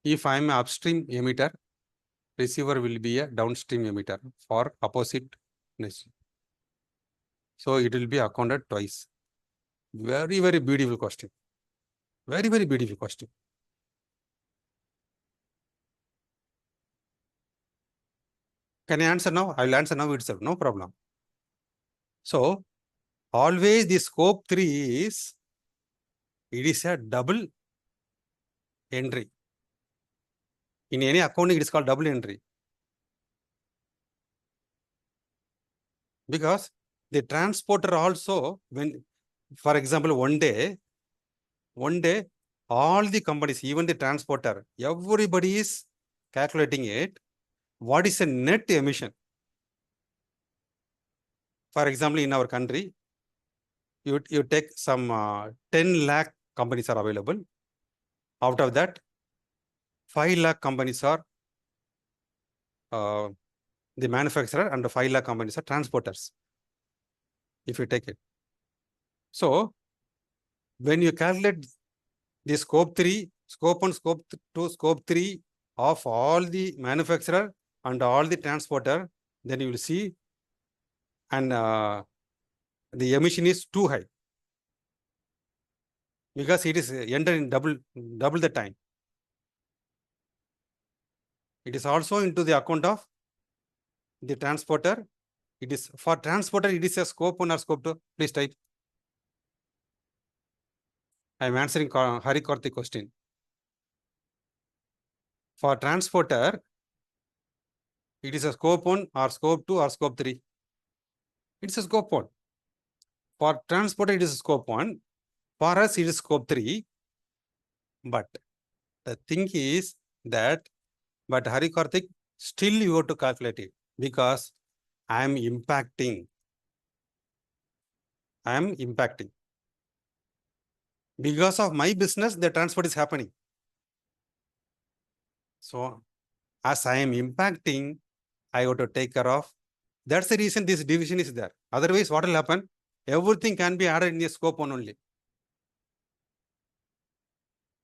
if I am upstream emitter, receiver will be a downstream emitter for opposite. So it will be accounted twice. Very, very beautiful question. Very, very beautiful question. Can I answer now? I will answer now itself, no problem. So always the scope 3 is, it is a double entry. In any accounting, it is called double entry. Because the transporter also, when, for example, one day, all the companies, even the transporter, everybody is calculating it. What is a net emission? For example, in our country, you take some 10 lakh companies are available. Out of that, 5 lakh companies are the manufacturer, and the 5 lakh companies are transporters. If you take it. So when you calculate the scope 3, scope 1, scope 2, scope 3 of all the manufacturer and all the transporter, then you will see, and the emission is too high because it is entered in double the time. It is also into the account of the transporter. It is for transporter, it is a scope 1 or scope 2. Please type. I am answering Hari Karthik question. For transporter, it is a scope 1 or scope 2 or scope 3. It's a scope 1. For transporter, it is scope 1. For us, it is scope 3. But the thing is that, but Hari Karthik, still you have to calculate it because I am impacting. I am impacting. Because of my business, the transport is happening. So as I am impacting, I have to take care of. That's the reason this division is there. Otherwise, what will happen? Everything can be added in the scope 1 only.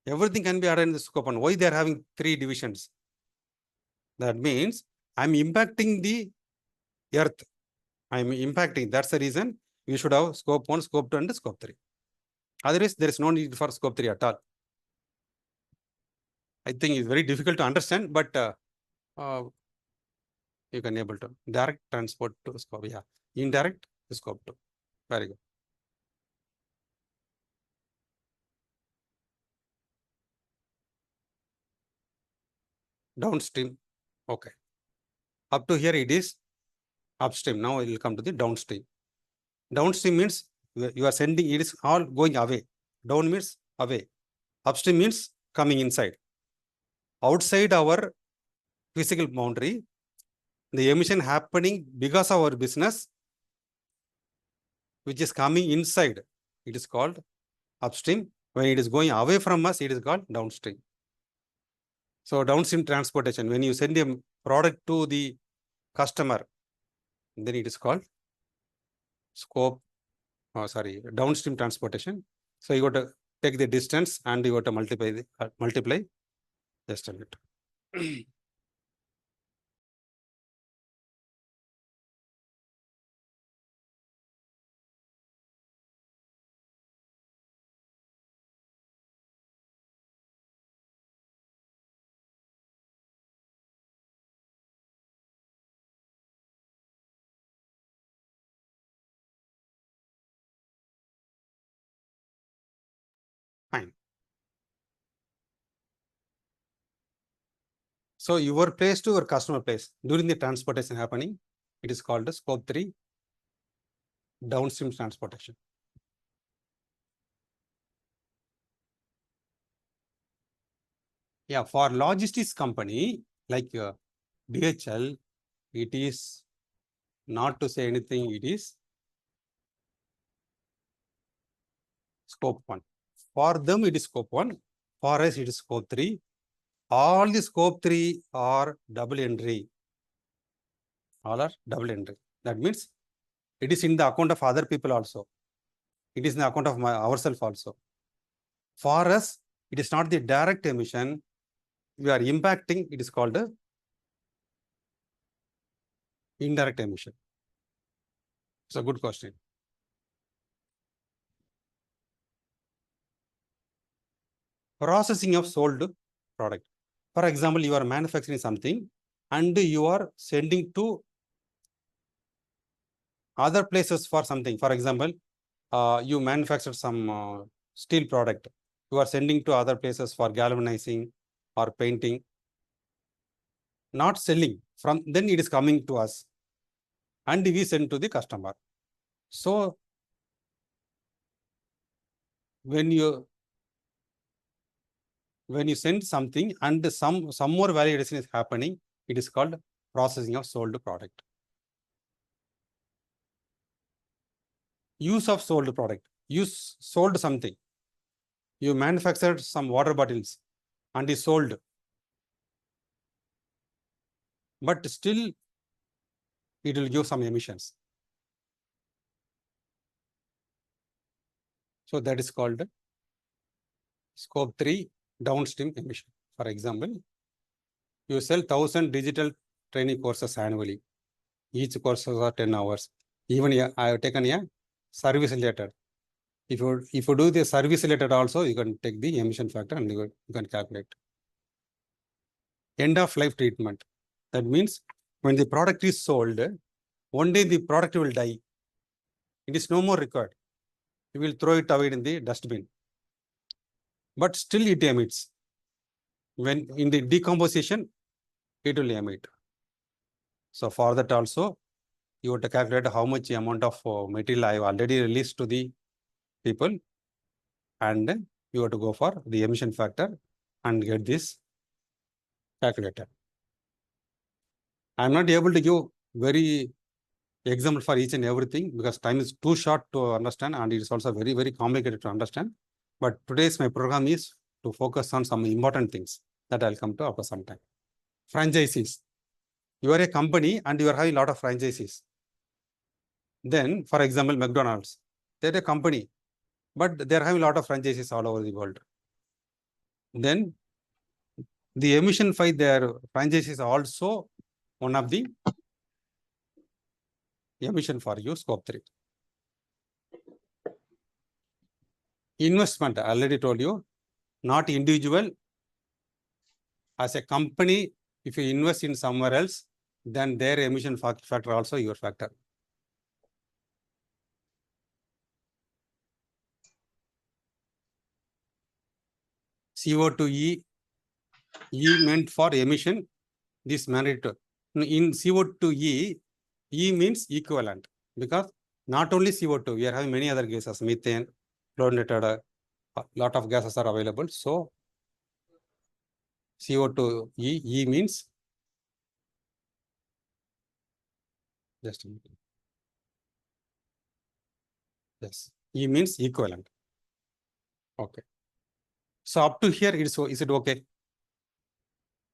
Everything can be added in the scope 1. Why they are having 3 divisions? That means I'm impacting the earth. I'm impacting. That's the reason you should have scope 1, scope 2, and scope 3. Otherwise, there is no need for scope 3 at all. I think it's very difficult to understand, but you can able to direct transport to scope. Yeah, indirect scope 2. Very good. Downstream. Okay. Up to here it is upstream. Now it will come to the downstream. Downstream means you are sending, it is all going away. Down means away. Upstream means coming inside. Outside our physical boundary, the emission happening because of our business, which is coming inside, it is called upstream. When it is going away from us, it is called downstream. So downstream transportation, when you send a product to the customer, then it is called downstream transportation. So you got to take the distance and you got to multiply just a bit. Fine. So your place to your customer place during the transportation happening, it is called the scope 3. downstream transportation. Yeah, for logistics company like DHL, it is not to say anything, it is scope 1. For them, it is scope 1. For us, it is scope 3. All the scope 3 are double entry. All are double entry. That means it is in the account of other people also. It is in the account of ourselves also. For us, it is not the direct emission. We are impacting, it is called indirect emission. It's a good question. Processing of sold product. For example, you are manufacturing something and you are sending to other places for something. For example, you manufacture some steel product. You are sending to other places for galvanizing or painting. Not selling. From then it is coming to us and we send to the customer. So when you send something and some more validation is happening, it is called processing of sold product. Use of sold product. You sold something. You manufactured some water bottles and is sold. But still, it will give some emissions. So that is called scope 3 downstream emission. For example, you sell 1,000 digital training courses annually. Each course is 10 hours. Even I have taken a service related. If you do the service related also, you can take the emission factor and you can calculate. End of life treatment. That means when the product is sold, one day the product will die. It is no more required. You will throw it away in the dustbin. But still it emits. When in the decomposition, it will emit. So for that also, you have to calculate how much amount of material I have already released to the people, and you have to go for the emission factor and get this calculator. I am not able to give very example for each and everything because time is too short to understand and it is also very, very complicated to understand. But today's my program is to focus on some important things that I'll come to after some time. Franchisees. You are a company and you are having a lot of franchisees. Then, for example, McDonald's, they're a company, but they're having a lot of franchises all over the world. Then, the emission by their franchises are also one of the emission for you, scope 3. Investment, I already told you, not individual. As a company, if you invest in somewhere else, then their emission factor also your factor. CO2E, E meant for emission, this mandatory. In CO2E, E means equivalent because not only CO2, we are having many other gases, methane, fluorinated, a lot of gases are available. So CO2E, E means, just a minute. Yes, E means equivalent. Okay. So up to here, is it okay?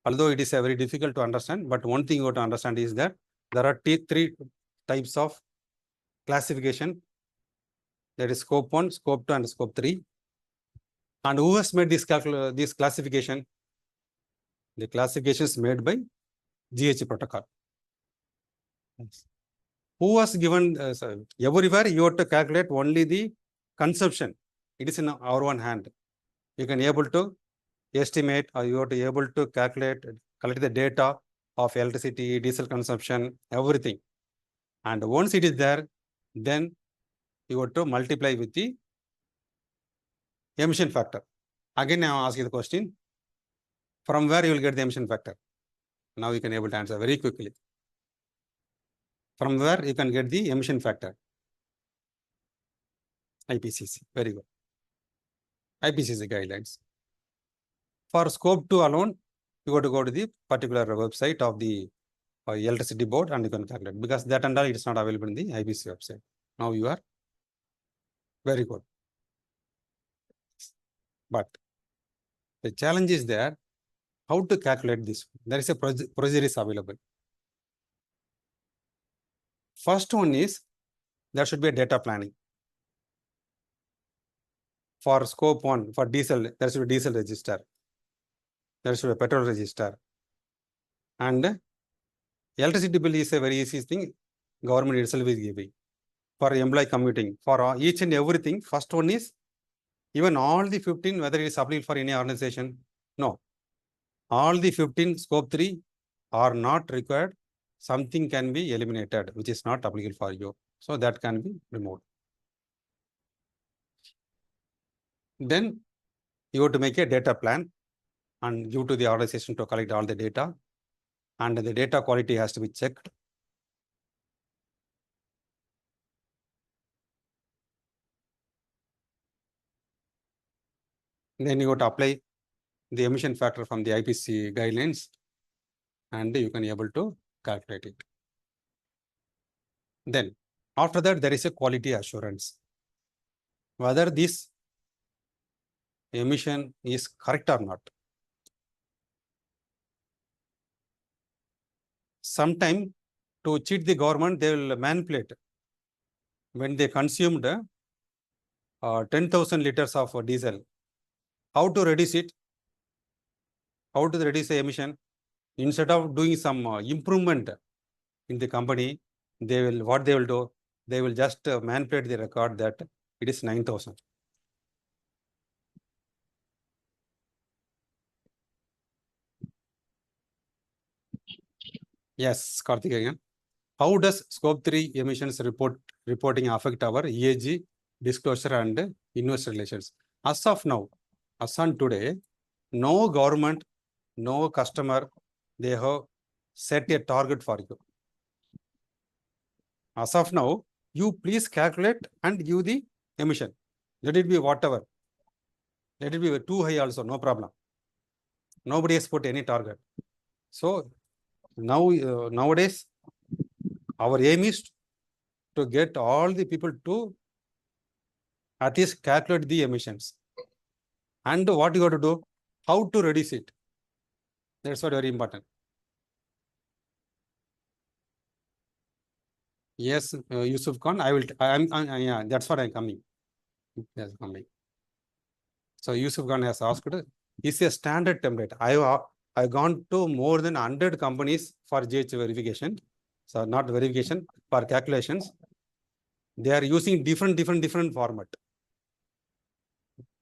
Although it is very difficult to understand, but one thing you have to understand is that there are three types of classification. That is scope 1, scope 2, and scope 3. And who has made this classification? The classification is made by GH protocol. Yes. Who was given, everywhere you have to calculate only the consumption. It is in our own hand. You can able to estimate or you have to able to calculate, collect the data of electricity, diesel consumption, everything. And once it is there, then you have to multiply with the emission factor. Again, I am asking the question, from where you will get the emission factor? Now you can able to answer very quickly. From where you can get the emission factor? IPCC, very good. IPCC guidelines. For scope 2 alone, you got to go to the particular website of the electricity board and you can calculate, because that and all it is not available in the IPCC website. Now you are very good. But the challenge is there, how to calculate this? There is a procedure is available. First one is, there should be a data planning. For scope 1, for diesel, there should be diesel register. There should be a petrol register. And electricity bill is a very easy thing. Government itself is giving. For employee commuting, for each and everything, first one is, even all the 15, whether it is applicable for any organization, no. All the 15 scope 3 are not required. Something can be eliminated, which is not applicable for you. So that can be removed. Then you have to make a data plan and give to the organization to collect all the data. And the data quality has to be checked. Then you have to apply the emission factor from the IPCC guidelines, and you can be able to calculate it. Then after that, there is a quality assurance. Whether this emission is correct or not. Sometime to cheat the government, they will manipulate. When they consumed 10,000 liters of diesel, how to reduce it? How to reduce the emission? Instead of doing some improvement in the company, what they will do? They will just manipulate the record that it is 9,000. Yes, Karthik again. How does scope 3 emissions reporting affect our EAG, disclosure and investor relations? As of now, as on today, no government, no customer, they have set a target for you. As of now, you please calculate and give the emission. Let it be whatever. Let it be too high also, no problem. Nobody has put any target. So now, nowadays, our aim is to get all the people to at least calculate the emissions. And what you got to do? How to reduce it? That's what very important. Yes, Yusuf Khan, yeah, that's what I'm coming. Yes, coming. So Yusuf Khan has asked, is a standard template. I've gone to more than 100 companies for GH verification. So not verification, for calculations. They are using different format.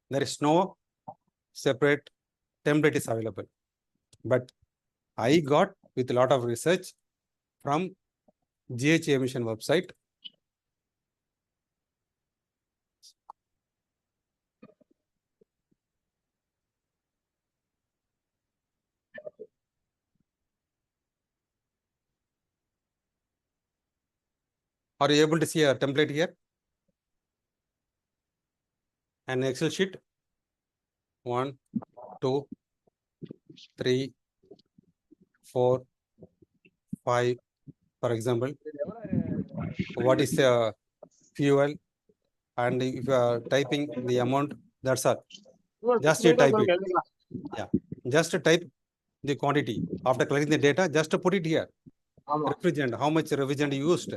There is no separate template is available. But I got with a lot of research from GH emission website. Are you able to see a template here? An Excel sheet. 1, 2, 3, 4, 5. For example, what is the fuel? And if you are typing the amount, that's all. Just you type it. Yeah, just type the quantity. After collecting the data, just put it here. Refrigerant, how much refrigerant used?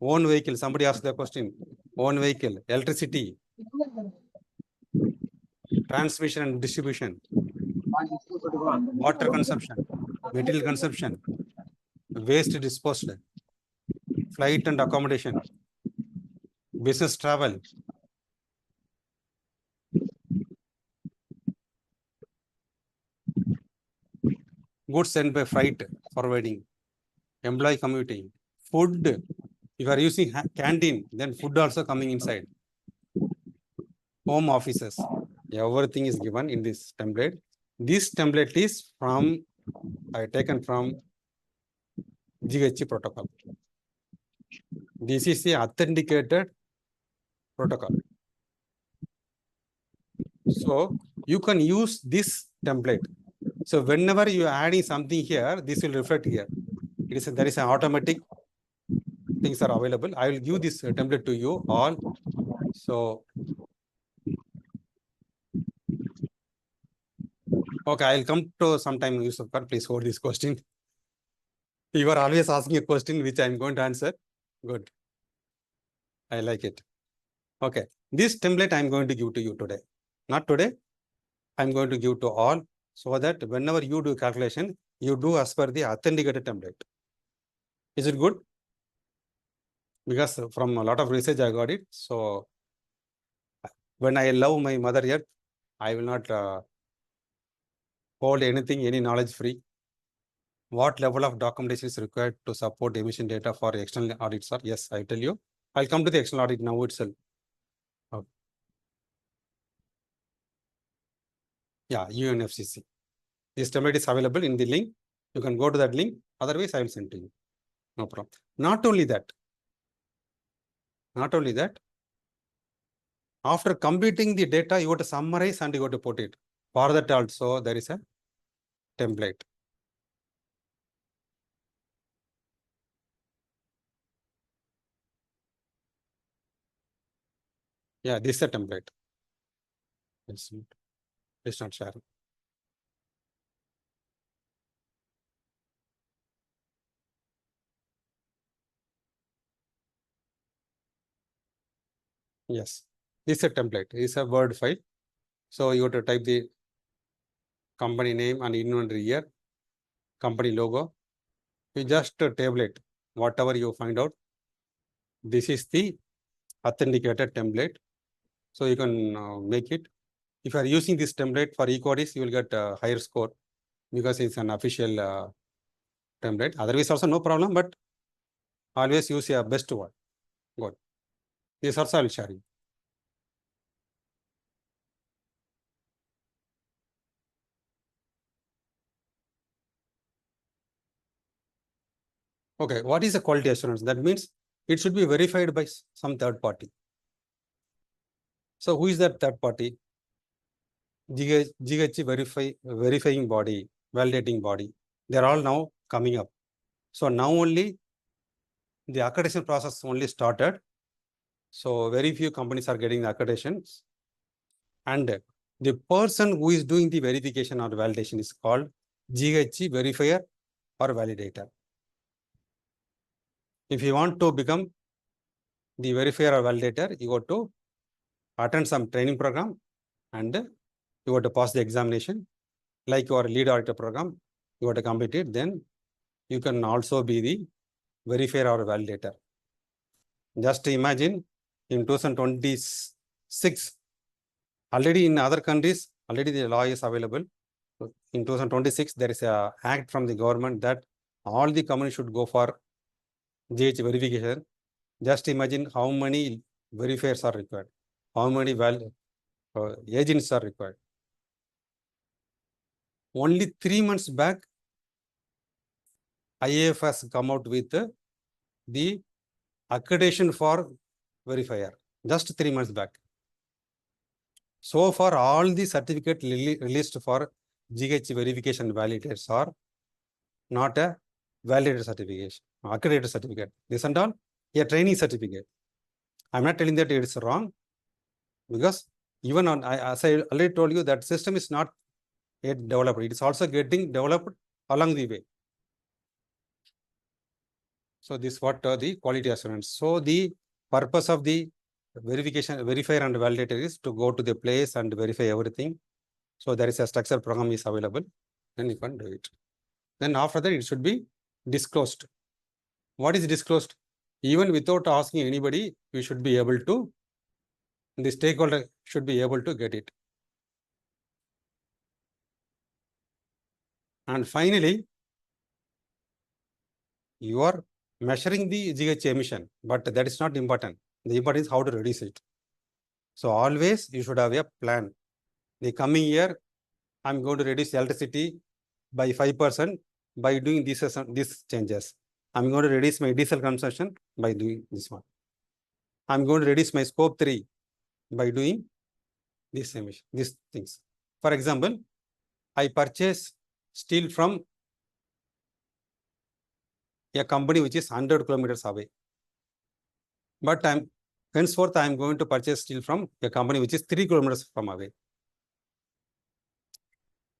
Own vehicle, somebody asked the question. Own vehicle, electricity, transmission and distribution, water consumption, material consumption, waste disposed, flight and accommodation, business travel, goods sent by freight forwarding, employee commuting, food. If you are using canteen, then food also coming inside. Home offices, everything is given in this template. This template is taken from GH protocol. This is the authenticated protocol. So you can use this template. So whenever you are adding something here, this will reflect here. There is an automatic things are available. I will give this template to you all. So okay, I'll come to sometime. Yusuf Khan, please hold this question. You are always asking a question which I'm going to answer. Good. I like it. Okay. This template I'm going to give to you today. Not today. I'm going to give to all so that whenever you do calculation, you do as per the authenticated template. Is it good? Because from a lot of research I got it. So when I love my mother earth, I will not hold anything, any knowledge free. What level of documentation is required to support emission data for external audits, sir? Yes, I tell you. I'll come to the external audit now itself. Okay. Yeah, UNFCC. This template is available in the link. You can go to that link. Otherwise, I will send to you. No problem. Not only that, after completing the data, you got to summarize and you got to put it. For that also, there is a template. Yeah, this is a template. It's not sharing. Yes, this is a template. It's a Word file. So you have to type the company name and inventory year, company logo. You just tabulate whatever you find out. This is the authenticated template. So you can make it. If you are using this template for equalis, you will get a higher score because it's an official template. Otherwise also no problem, but always use your best one. Good. This also I will share you. Okay, what is the quality assurance? That means it should be verified by some third party. So who is that third party? GH verifying body, validating body. They're all now coming up. So now only the accreditation process only started. So very few companies are getting the accreditations. And the person who is doing the verification or validation is called GH verifier or validator. If you want to become the verifier or validator, you got to attend some training program and you got to pass the examination. Like your lead auditor program, you got to complete it. Then you can also be the verifier or validator. Just imagine in 2026, already in other countries, already the law is available. In 2026, there is an act from the government that all the companies should go for GH verification. Just imagine how many verifiers are required, how many agents are required. Only 3 months back, IAF has come out with the accreditation for verifier, just 3 months back. So far, all the certificate released for GH verification validators are not a validator certification, accredited certificate. This and all, a training certificate. I'm not telling that it is wrong because even on, as I already told you, that system is not yet developed. It is also getting developed along the way. So this is what the quality assurance. So the purpose of the verifier and validator is to go to the place and verify everything. So there is a structured program is available, then you can do it. Then after that, it should be disclosed. What is disclosed? Even without asking anybody, we should be able to, the stakeholder should be able to get it. And finally, you are measuring the GH emission, but that is not important. The important is how to reduce it. So always you should have a plan. The coming year, I'm going to reduce electricity by 5% by doing these changes. I'm going to reduce my diesel consumption by doing this one. I'm going to reduce my scope 3 by doing this emission, these things. For example, I purchase steel from a company which is 100 kilometers away. But henceforth, I am going to purchase steel from a company which is 3 kilometers from away.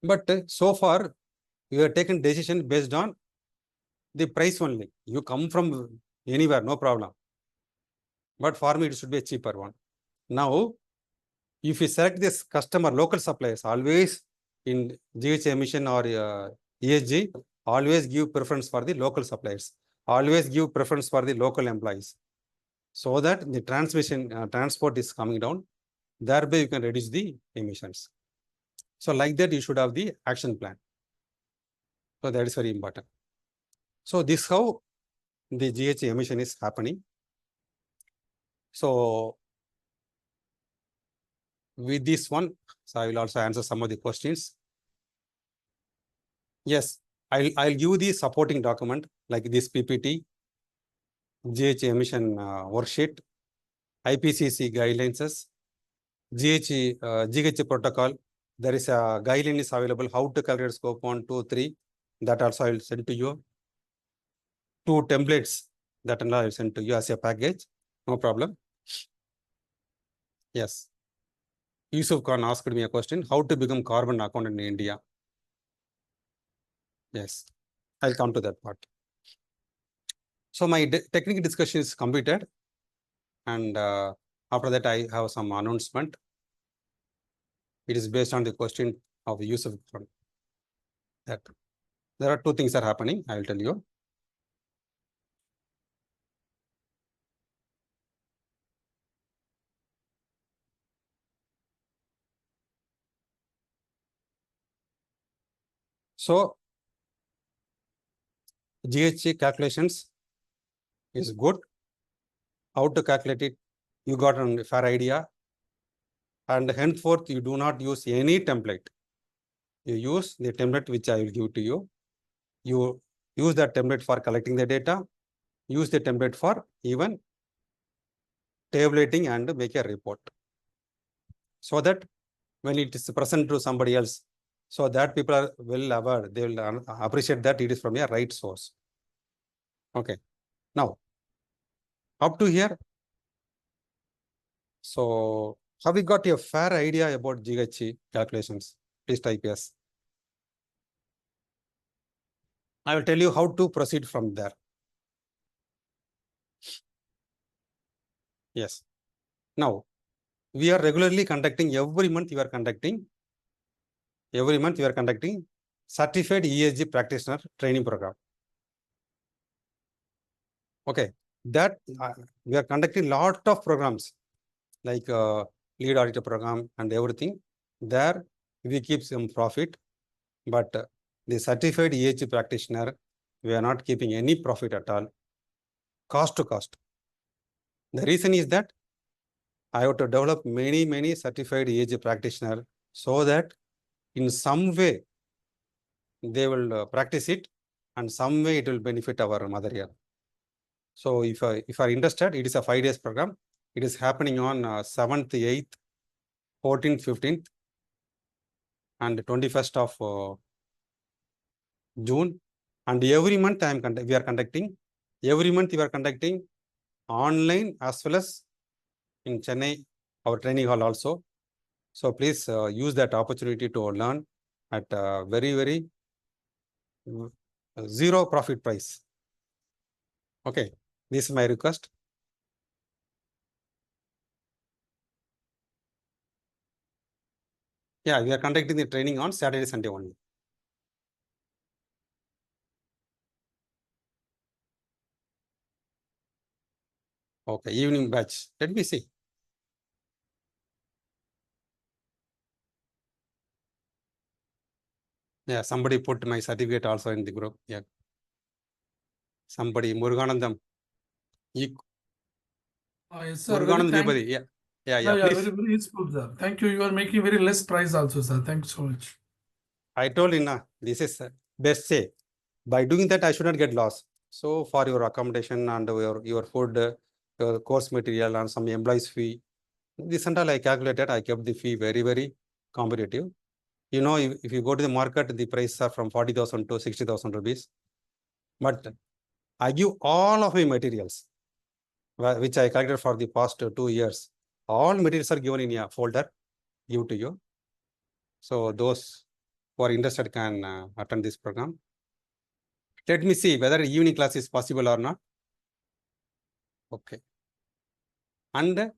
But so far, you have taken decision based on the price only. You come from anywhere, no problem. But for me, it should be a cheaper one. Now, if you select this customer, local suppliers, always in GH emission or ESG, always give preference for the local suppliers. Always give preference for the local employees. So that the transport is coming down. Thereby, you can reduce the emissions. So like that, you should have the action plan. So that is very important. So this is how the GH emission is happening. So with this one, so I will also answer some of the questions. Yes, I'll give the supporting document like this PPT, GH emission worksheet, IPCC guidelines, GH protocol. There is a guideline is available how to calculate scope 1, 2, 3. That also I will send to you. 2 templates that I will send to you as a package. No problem. Yes. Yusuf Khan asked me a question, how to become carbon accountant in India? Yes, I'll come to that part. So my technical discussion is completed. And after that, I have some announcement. It is based on the question of Yusuf Khan. That there are 2 things are happening. I will tell you. So GHG calculations is good. How to calculate it? You got a fair idea. And henceforth, you do not use any template. You use the template which I will give to you. You use that template for collecting the data. Use the template for even tabulating and make a report. So that when it is present to somebody else, so that people will aware, they will appreciate that it is from a right source. Okay. Now, up to here. So, have we got a fair idea about GHG calculations? Please type yes. I will tell you how to proceed from there. Yes. Now, we are regularly conducting, every month you are conducting certified ESG practitioner training program. Okay, that we are conducting lot of programs like lead auditor program and everything. There we keep some profit, but the certified ESG practitioner, we are not keeping any profit at all, cost to cost. The reason is that I have to develop many certified ESG practitioner so that in some way they will practice it and some way it will benefit our mother earth. So if you are interested, it is a 5 days program. It is happening on 7th, 8th, 14th, 15th, and 21st of June. And every month we are conducting. Every month we are conducting online as well as in Chennai, our training hall also. So please use that opportunity to learn at very zero profit price. Okay, this is my request. Yeah, we are conducting the training on Saturday, Sunday only. Okay, evening batch. Let me see. Yeah, somebody put my certificate also in the group. Yeah. Somebody, Muruganandam. Yes, sir. Muruganandam Dipadi. Yeah. Yeah, please. Very useful, sir. Thank you. You are making very less price also, sir. Thank you so much. I told Inna, this is best say. By doing that, I should not get lost. So for your accommodation and your food, course material and some employees fee. This and all I calculated, I kept the fee very, very competitive. You know, if you go to the market, the prices are from 40,000 to 60,000 rupees. But I give all of my materials, which I collected for the past 2 years. All materials are given in a folder, give to you. So those who are interested can attend this program. Let me see whether evening class is possible or not. Okay. And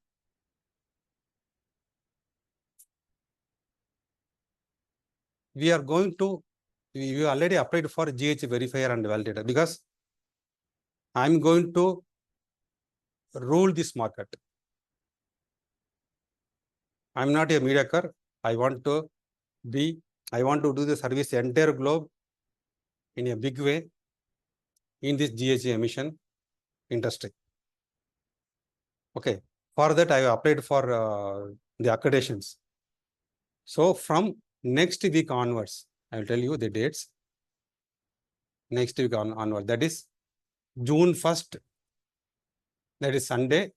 we are going to, we already applied for GH verifier and validator because I'm going to rule this market. I'm not a mediocre. I want to do the service entire globe in a big way in this GH emission industry. Okay. For that, I have applied for the accreditations. So from next week onwards, I will tell you the dates. Next week onward, that is June 1st, that is Sunday,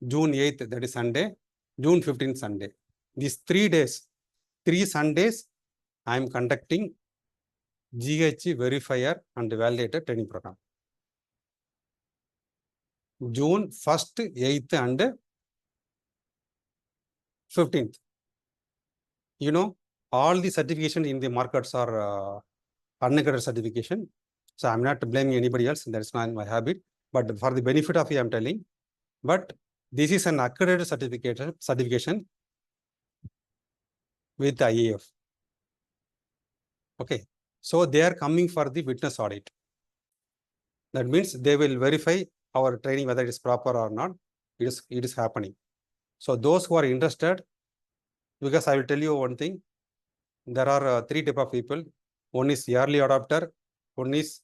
June 8th, that is Sunday, June 15th, Sunday. These 3 days, 3 Sundays, I am conducting GH verifier and validator training program. June 1st, 8th, and 15th. You know, all the certification in the markets are unaccredited certification. So I'm not blaming anybody else. That's not my habit. But for the benefit of you, I'm telling. But this is an accredited certification with the IAF. Okay. So they are coming for the witness audit. That means they will verify our training whether it is proper or not. It is happening. So those who are interested, because I will tell you one thing, there are 3 types of people. One is early adopter, one is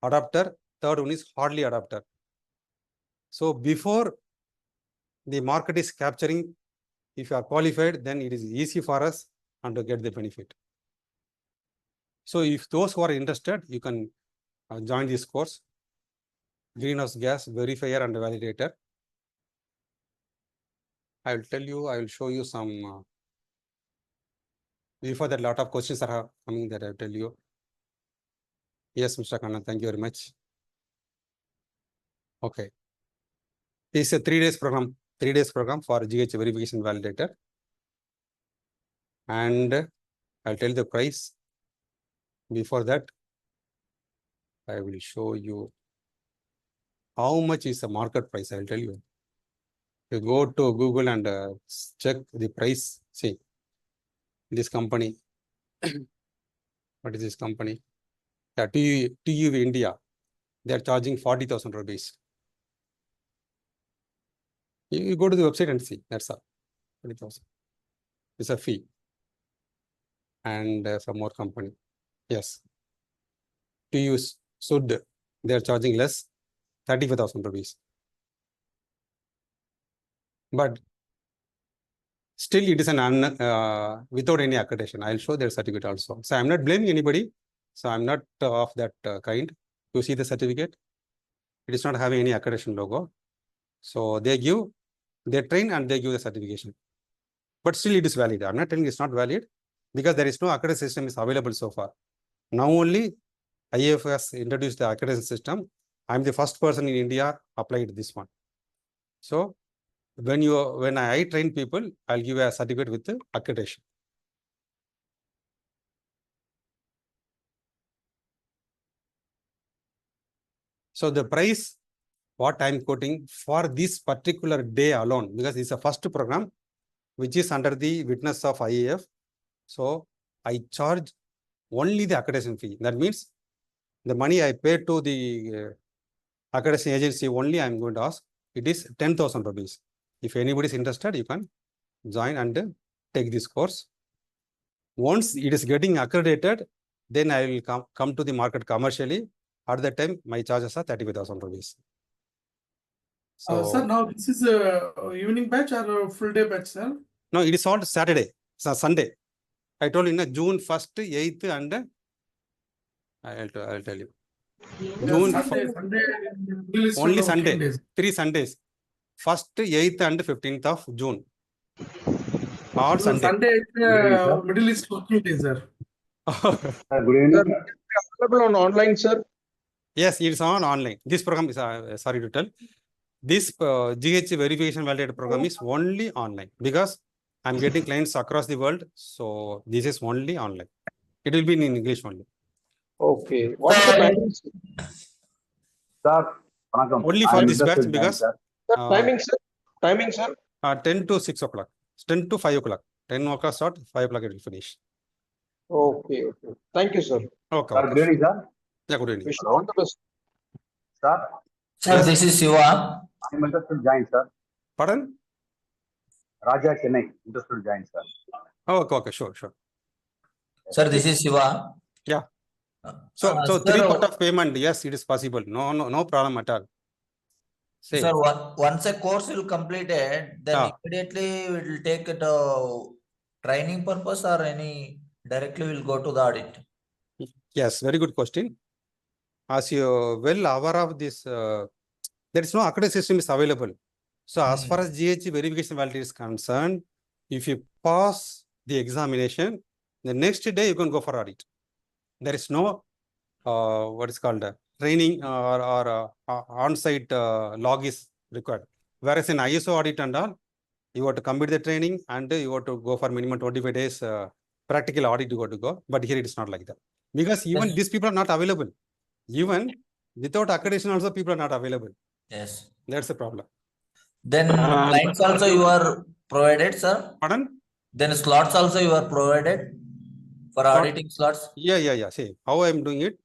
adopter, third one is hardly adopter. So before the market is capturing, if you are qualified, then it is easy for us and to get the benefit. So if those who are interested, you can join this course, greenhouse gas verifier and validator. I will tell you, I will show you some, before that, a lot of questions are coming that I will tell you. Yes, Mr. Khanna, thank you very much. Okay. This is a 3 days program, 3 days program for GH verification validator. And I'll tell the price. Before that, I will show you how much is the market price. I'll tell you. You go to Google and check the price. See, this company. What is this company? Yeah, TUV India. They are charging 40,000 rupees. You go to the website and see. That's all. 40,000. It's a fee. And some more company. Yes. To use Sud, they are charging less, 35,000 rupees. But still, it is an without any accreditation. I'll show their certificate also. So I'm not blaming anybody. So I'm not of that kind. You see the certificate? It is not having any accreditation logo. So they train and they give the certification. But still, it is valid. I'm not telling it's not valid because there is no accreditation system is available so far. Now only IAF has introduced the accreditation system. I'm the first person in India applied this one. So when I train people, I'll give a certificate with the accreditation. So the price, what I'm quoting for this particular day alone, because it's a first program, which is under the witness of IAF. So I charge only the accreditation fee. That means the money I pay to the accreditation agency only I'm going to ask. It is 10,000 rupees. If anybody is interested, you can join and take this course. Once it is getting accredited, then I will come to the market commercially. At that time, my charges are 35,000 rupees. So, Sir, now this is a evening batch or a full day batch, sir? No, it is all Saturday, Sunday. I told you, June 1st, 8th, and I'll tell you. Yeah, June Sunday, only Sunday, days. 3 Sundays. 1st, 8th and 15th of June. All So Sunday. Sunday, evening, sir. Middle East working day, sir. Good evening. Available on online, sir. Yes, it's on online. This program is, sorry to tell, this GH verification validator program is only online because I'm getting clients across the world. So this is only online. It will be in English only. Okay. What is the timing? Sir? Sir, vanakkam. Only I for am this batch interested in because sir. Timing, sir. Timing, sir. 10 to 6 o'clock, 10 to 5 o'clock, 10 o'clock start, 5 o'clock it will finish. Okay. Okay. Thank you, sir. Okay, Sir, okay. good evening, sir. Yeah, good evening. Wish you all the best. Sir, Sir, Yes. this is Shiva. I am interested to join, sir. Pardon? Raja Chennai, interested to join, sir. Oh, okay, okay, sure, sure. Sir, this is Shiva. Yeah. So, Uh, so sir, 3 part of payment, yes, it is possible. No problem at all. Say, Sir, once a course will completed, then Ah. immediately we will take it training purpose or any directly will go to the audit. yes, very good question. As you well aware of this, there is no accreditation system is available. So as far as GH verification validity is concerned, if you pass the examination, the next day you can go for audit. There is no what is called training or on-site log is required. Whereas in ISO audit and all, you have to complete the training and you have to go for minimum 25 days practical audit you got to go. But here it is not like that. Because even Yes. these people are not available. Even without accreditation also people are not available. Yes. That's the problem. Then clients also you are provided, sir. Pardon? Then slots also you are provided for auditing slots. Yeah. See, how I'm doing it.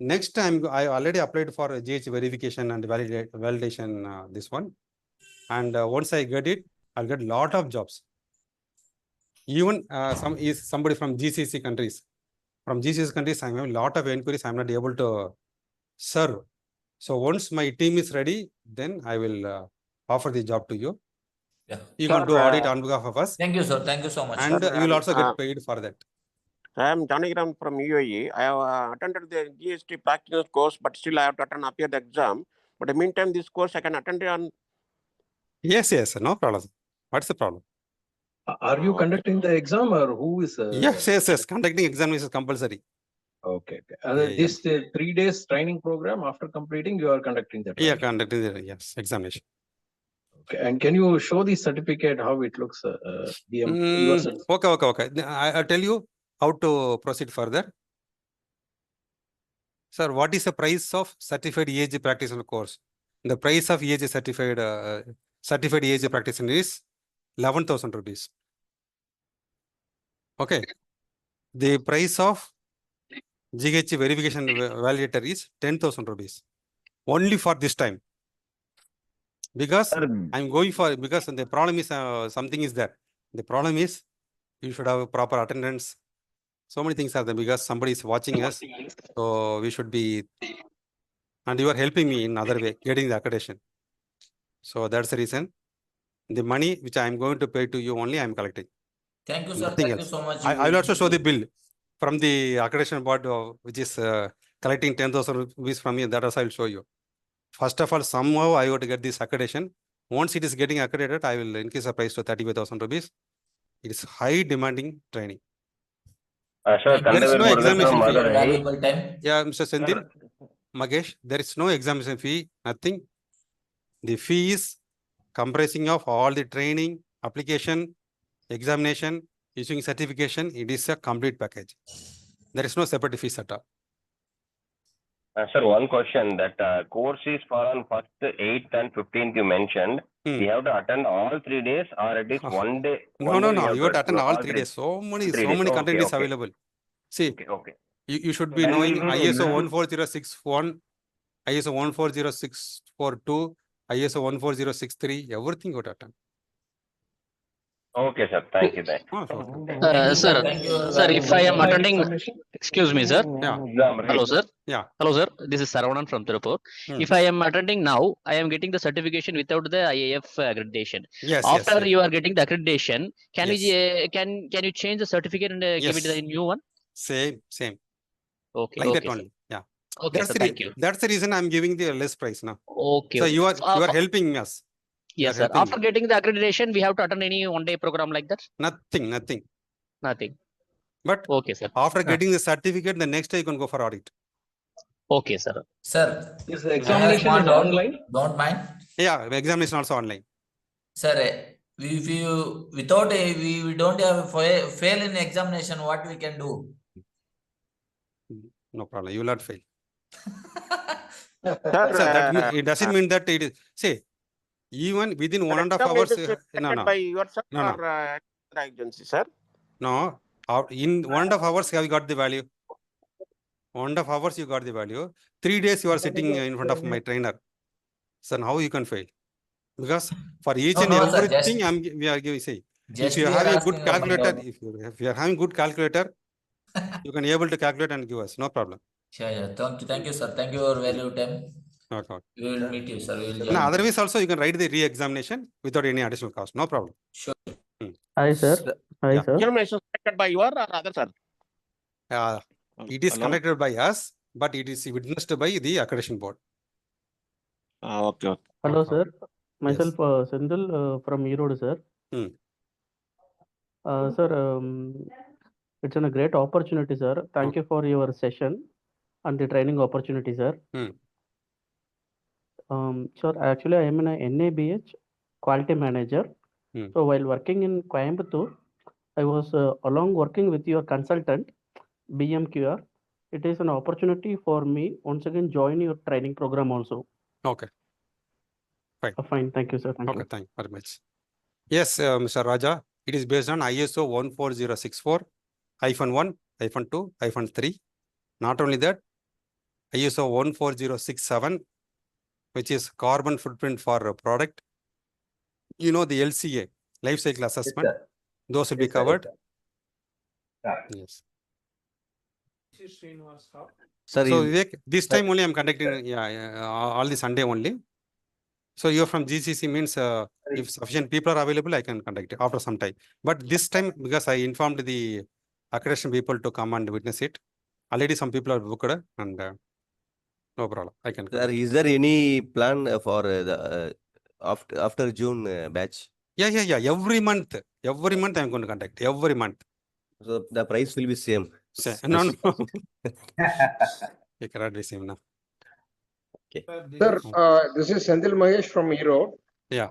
Next time, I already applied for a GH verification and validation, this one. And once I get it, I'll get a lot of jobs. Even somebody from GCC countries. From GCC countries, I'm having a lot of inquiries. I'm not able to serve. So once my team is ready, then I will offer the job to you. Yeah. You Sir, can do audit on behalf of us. Thank you, sir. Thank you so much. And Sir, you will also get paid for that. I am Janagram from UAE. I have attended the GST practical course, but still I have to appear the exam. But in the meantime, this course I can attend it on. Yes, no problem. What's the problem? Are you Okay. conducting the exam or who is? Yes. Conducting examination is compulsory. Okay. Yeah. This 3 days training program after completing, you are conducting that. Yeah, conducting the examination. Okay. And can you show the certificate how it looks? Okay. I'll tell you how to proceed further. Sir, what is the price of certified EAG practitioner course? The price of EAG certified EAG practitioner is 11,000 rupees. Okay. The price of GH verification validator is 10,000 rupees. Only for this time. Because I'm going for, because the problem is something is there. The problem is you should have proper attendance. So many things are there because somebody is watching us. So we should be, and you are helping me in other way, getting the accreditation. So that's the reason. The money which I am going to pay to you only, I am collecting. Thank you, sir. Nothing Thank else. you so much. I will also show the bill from the accreditation board, which is collecting 10,000 rupees from me. That also I will show you. First of all, somehow I have to get this accreditation. Once it is getting accredited, I will increase the price to 35,000 rupees. It is high demanding training. Sir, There is no examination fee. Valuable time. Yeah, Mr. Sendil, Magesh, there is no examination fee, nothing. The fee is comprising of all the training, application, examination, issuing certification. It is a complete package. There is no separate fees at all. Sir, one question. That course is for on 1st, 8th, and 15th. You mentioned we have to attend all 3 days, or at least one day. No. You have to attend all 3 days. So many content is available. See, Okay. You should be knowing ISO 14061, ISO 14062, ISO 14063, everything you have to attend. Okay, sir. Thank you. Thank you, Sir, thank you. sir, if I am attending, excuse me, sir. Yeah. Hello, sir. Yeah. Hello, sir. This is Saravanan from Tirupur. If I am attending now, I am getting the certification without the IAF accreditation. Yes. After you are getting the accreditation, can Yes. you can you change the certificate and give it the new one? Same. Okay. Like okay, that only. Yeah. Okay, sir. Thank you. That's the reason I'm giving the less price now. Okay. So okay. you are helping us. Yes, sir. helping After you. getting the accreditation, we have to attend any one-day program like that? Nothing. Nothing. But Okay, sir. after getting the certificate, the next day you can go for audit. Okay, sir. Sir, Is the I have examination small is doubt. online? Don't mind. Yeah, examination also online. Sir, if you without we don't have a fail in examination, what we can do? No problem. You will not fail. Sir, Sir, it doesn't mean that it is. Say, even within 1.5 hours. By yourself No, no. or other agency, sir? No, in 1.5 hours have you got the value? 1.5 hours you got the value. 3 days you are sitting in front of my trainer. So how you can fail? Because for each and No, sir, everything we are giving. Say, if just you we have are a good asking one calculator, doubt. if you are having good calculator, you can able to calculate and give us. No problem. Sure. Thank you, sir. Thank you for valuable time. Okay. We will meet you, sir. We will No, join. otherwise also you can write the re-examination without any additional cost. No problem. Sure. Hi, sir. Hi, Yeah. sir. Examination conducted by your or other, sir? It is Hello? conducted by us, but it is witnessed by the accreditation board. Okay. Hello, Okay. sir. Myself, Sendil from Erode, sir. Hmm. Sir, it's a great opportunity, sir. Thank you for your session and the training opportunity, sir. Sir, actually, I am an NABH quality manager. So while working in Coimbatore, I was along working with your consultant, BMQR. It is an opportunity for me once again join your training program also. Okay. Fine. Thank you, sir. Thank Okay, you. thank you very much. Yes, Mr. Raja, it is based on ISO 14064-1-2-3. Not only that, ISO 14067, which is carbon footprint for a product. You know, the LCA, life cycle assessment, sir. those will be Yes, sir. covered. Yes, Yes. Sir, So is, Vivek, this time only I'm conducting all the Sunday only. So you're from GCC means if sufficient people are available, I can conduct it after some time. But this time, because I informed the accreditation people to come and witness it, already some people are booked and no problem. I can sir, conduct. is there any plan for the after June batch? Yeah. Every month I'm going to conduct. Every month. So the price will be same. No. You cannot be same now. Okay. Sir, this is Sendil Mahesh from Erode. Yeah.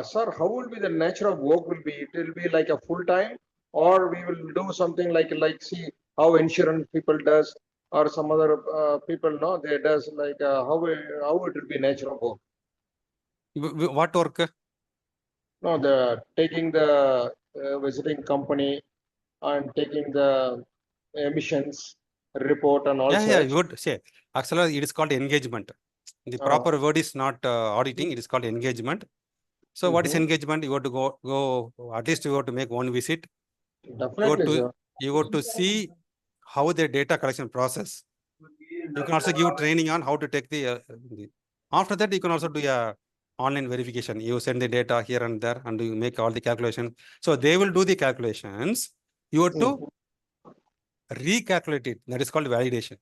Sir, how will be the nature of work will be? It will be like a full time, or we will do something like see how insurance people does, or some other people know they does like how it will be nature of work. What work? No, the taking the visiting company and taking the emissions report and all Yeah, such. good. Say, actually, it is called engagement. The proper word is not auditing. It is called engagement. So what is engagement? You have to go. At least you have to make one visit. Definitely, sir. You have to see how the data collection process. You can also give training on how to take the. After that, you can also do a online verification. You send the data here and there, and you make all the calculations. So they will do the calculations. You have to recalculate it. That is called validation.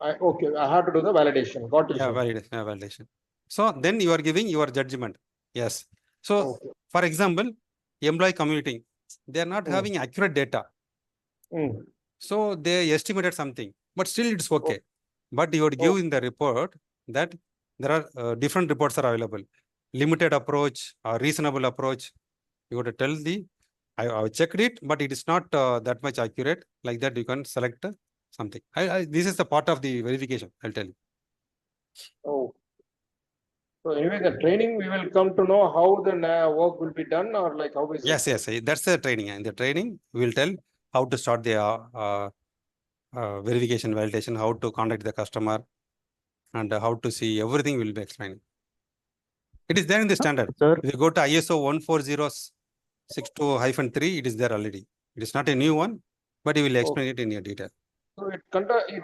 Okay, I have to do the validation. Got it. Yeah, validation. So then you are giving your judgment. Yes. So for example, employee commuting, they are not having accurate data. So they estimated something, but still it's okay. But you would give in the report that there are different reports are available. Limited approach or reasonable approach. You would tell I checked it, but it is not that much accurate. Like that, you can select something. This is the part of the verification, I'll tell you. Oh. So anyway, the training we will come to know how the work will be done, or like how is Yes, that's the training. In the training, we will tell how to start the verification validation, how to contact the customer, and how to see everything will be explained. It is there in the standard. Sir. If you go to ISO 14062-3, it is there already. It is not a new one, but you will explain it in your detail. So it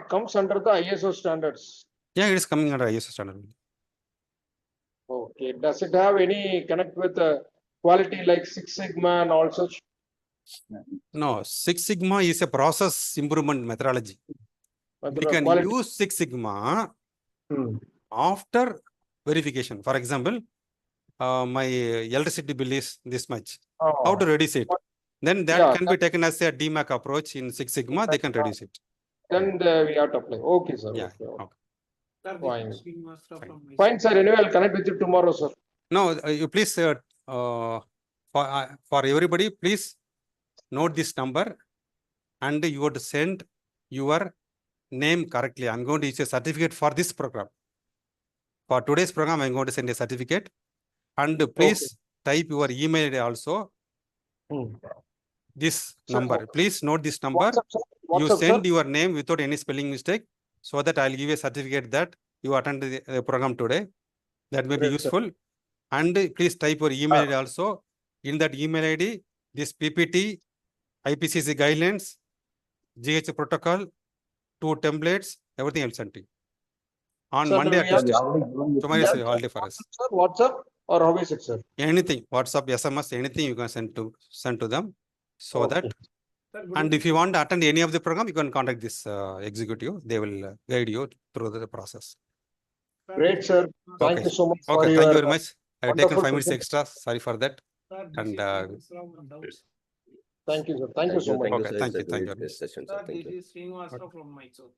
comes under the ISO standards. Yeah, it is coming under ISO standard. Okay. Does it have any connect with quality like Six Sigma and all such? No, Six Sigma is a process improvement methodology. We can use Six Sigma after verification. For example, my electricity bill is this much. How to Oh, reduce it? Then that yeah, can be taken as a DMAC approach in Six Sigma. They can reduce it. then we have to apply. Okay, sir. Yeah. Okay, okay. Okay. Fine. Fine. Fine, sir. Anyway, I'll connect with you tomorrow, sir. Now, you please, for everybody, please note this number and you would send your name correctly. I'm going to issue a certificate for this program. For today's program, I'm going to send a certificate. And please type your email ID also. This Sir, number. Please note this number. WhatsApp, sir. You WhatsApp, send sir. your name without any spelling mistake, so that I'll give you a certificate that you attended the program today. That may be Great, sir. useful. And please type your email ID also. In that email ID, this PPT, IPCC guidelines, GH protocol, 2 templates, everything I'll send to you. On Sir, Monday do at we have least. to- Tomorrow is a holiday for us. Sir, WhatsApp or how is it, sir? Anything, WhatsApp, SMS, anything you can send to them, so that. And if you want to attend any of the program, you can contact this executive. They will guide you through the process. Great, sir. Thank Okay. you so much for Okay, your thank you very much. I've taken wonderful 5 minutes presentation. extra. Sorry for that. And Thank you, sir. Thank you so much. Okay, thank you, It's a thank you. great session, sir. Thank you. from Mysore.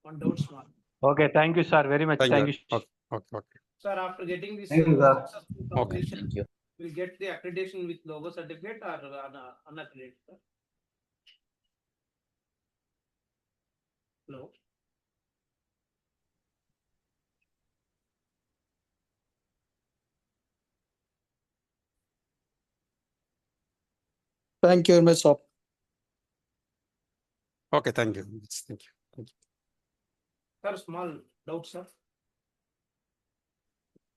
One doubt small. Okay, thank you, sir, very much. Thank you. Okay. Sir, after getting this Thank you, sir. successful Okay. completion, Thank you. we'll get the accreditation with logo certificate or unaccredited, sir? Hello? Thank you very much, sir. Okay, thank you. Thank you. Sir, small doubt, sir.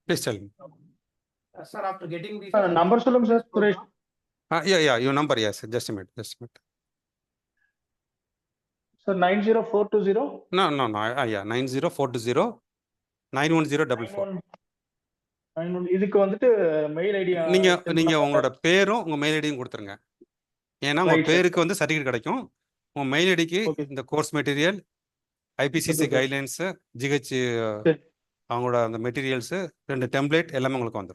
Please tell me. Sir, after getting this. Number சொல்லுங்க sir, Suresh. Yeah, your number, yes. Just a minute. Sir, 90420. No. Yeah, 90420 91044. இதுக்கு வந்துட்டு mail ID நீங்க உங்களோட பேரும் உங்க mail ஐடியும் கொடுத்துருங்க. ஏன்னா உங்க Right, sir. பேருக்கு வந்து சர்டிஃபிகேட் கிடைக்கும். உங்க மெயில் ஐடிக்கு Okay. இந்த course material, IPCC Okay, sir. Guidelines, GH சரி. அவங்களோட அந்த மெட்டீரியல்ஸ், 2 டெம்ப்ளேட் எல்லாமே உங்களுக்கு வந்துடும்.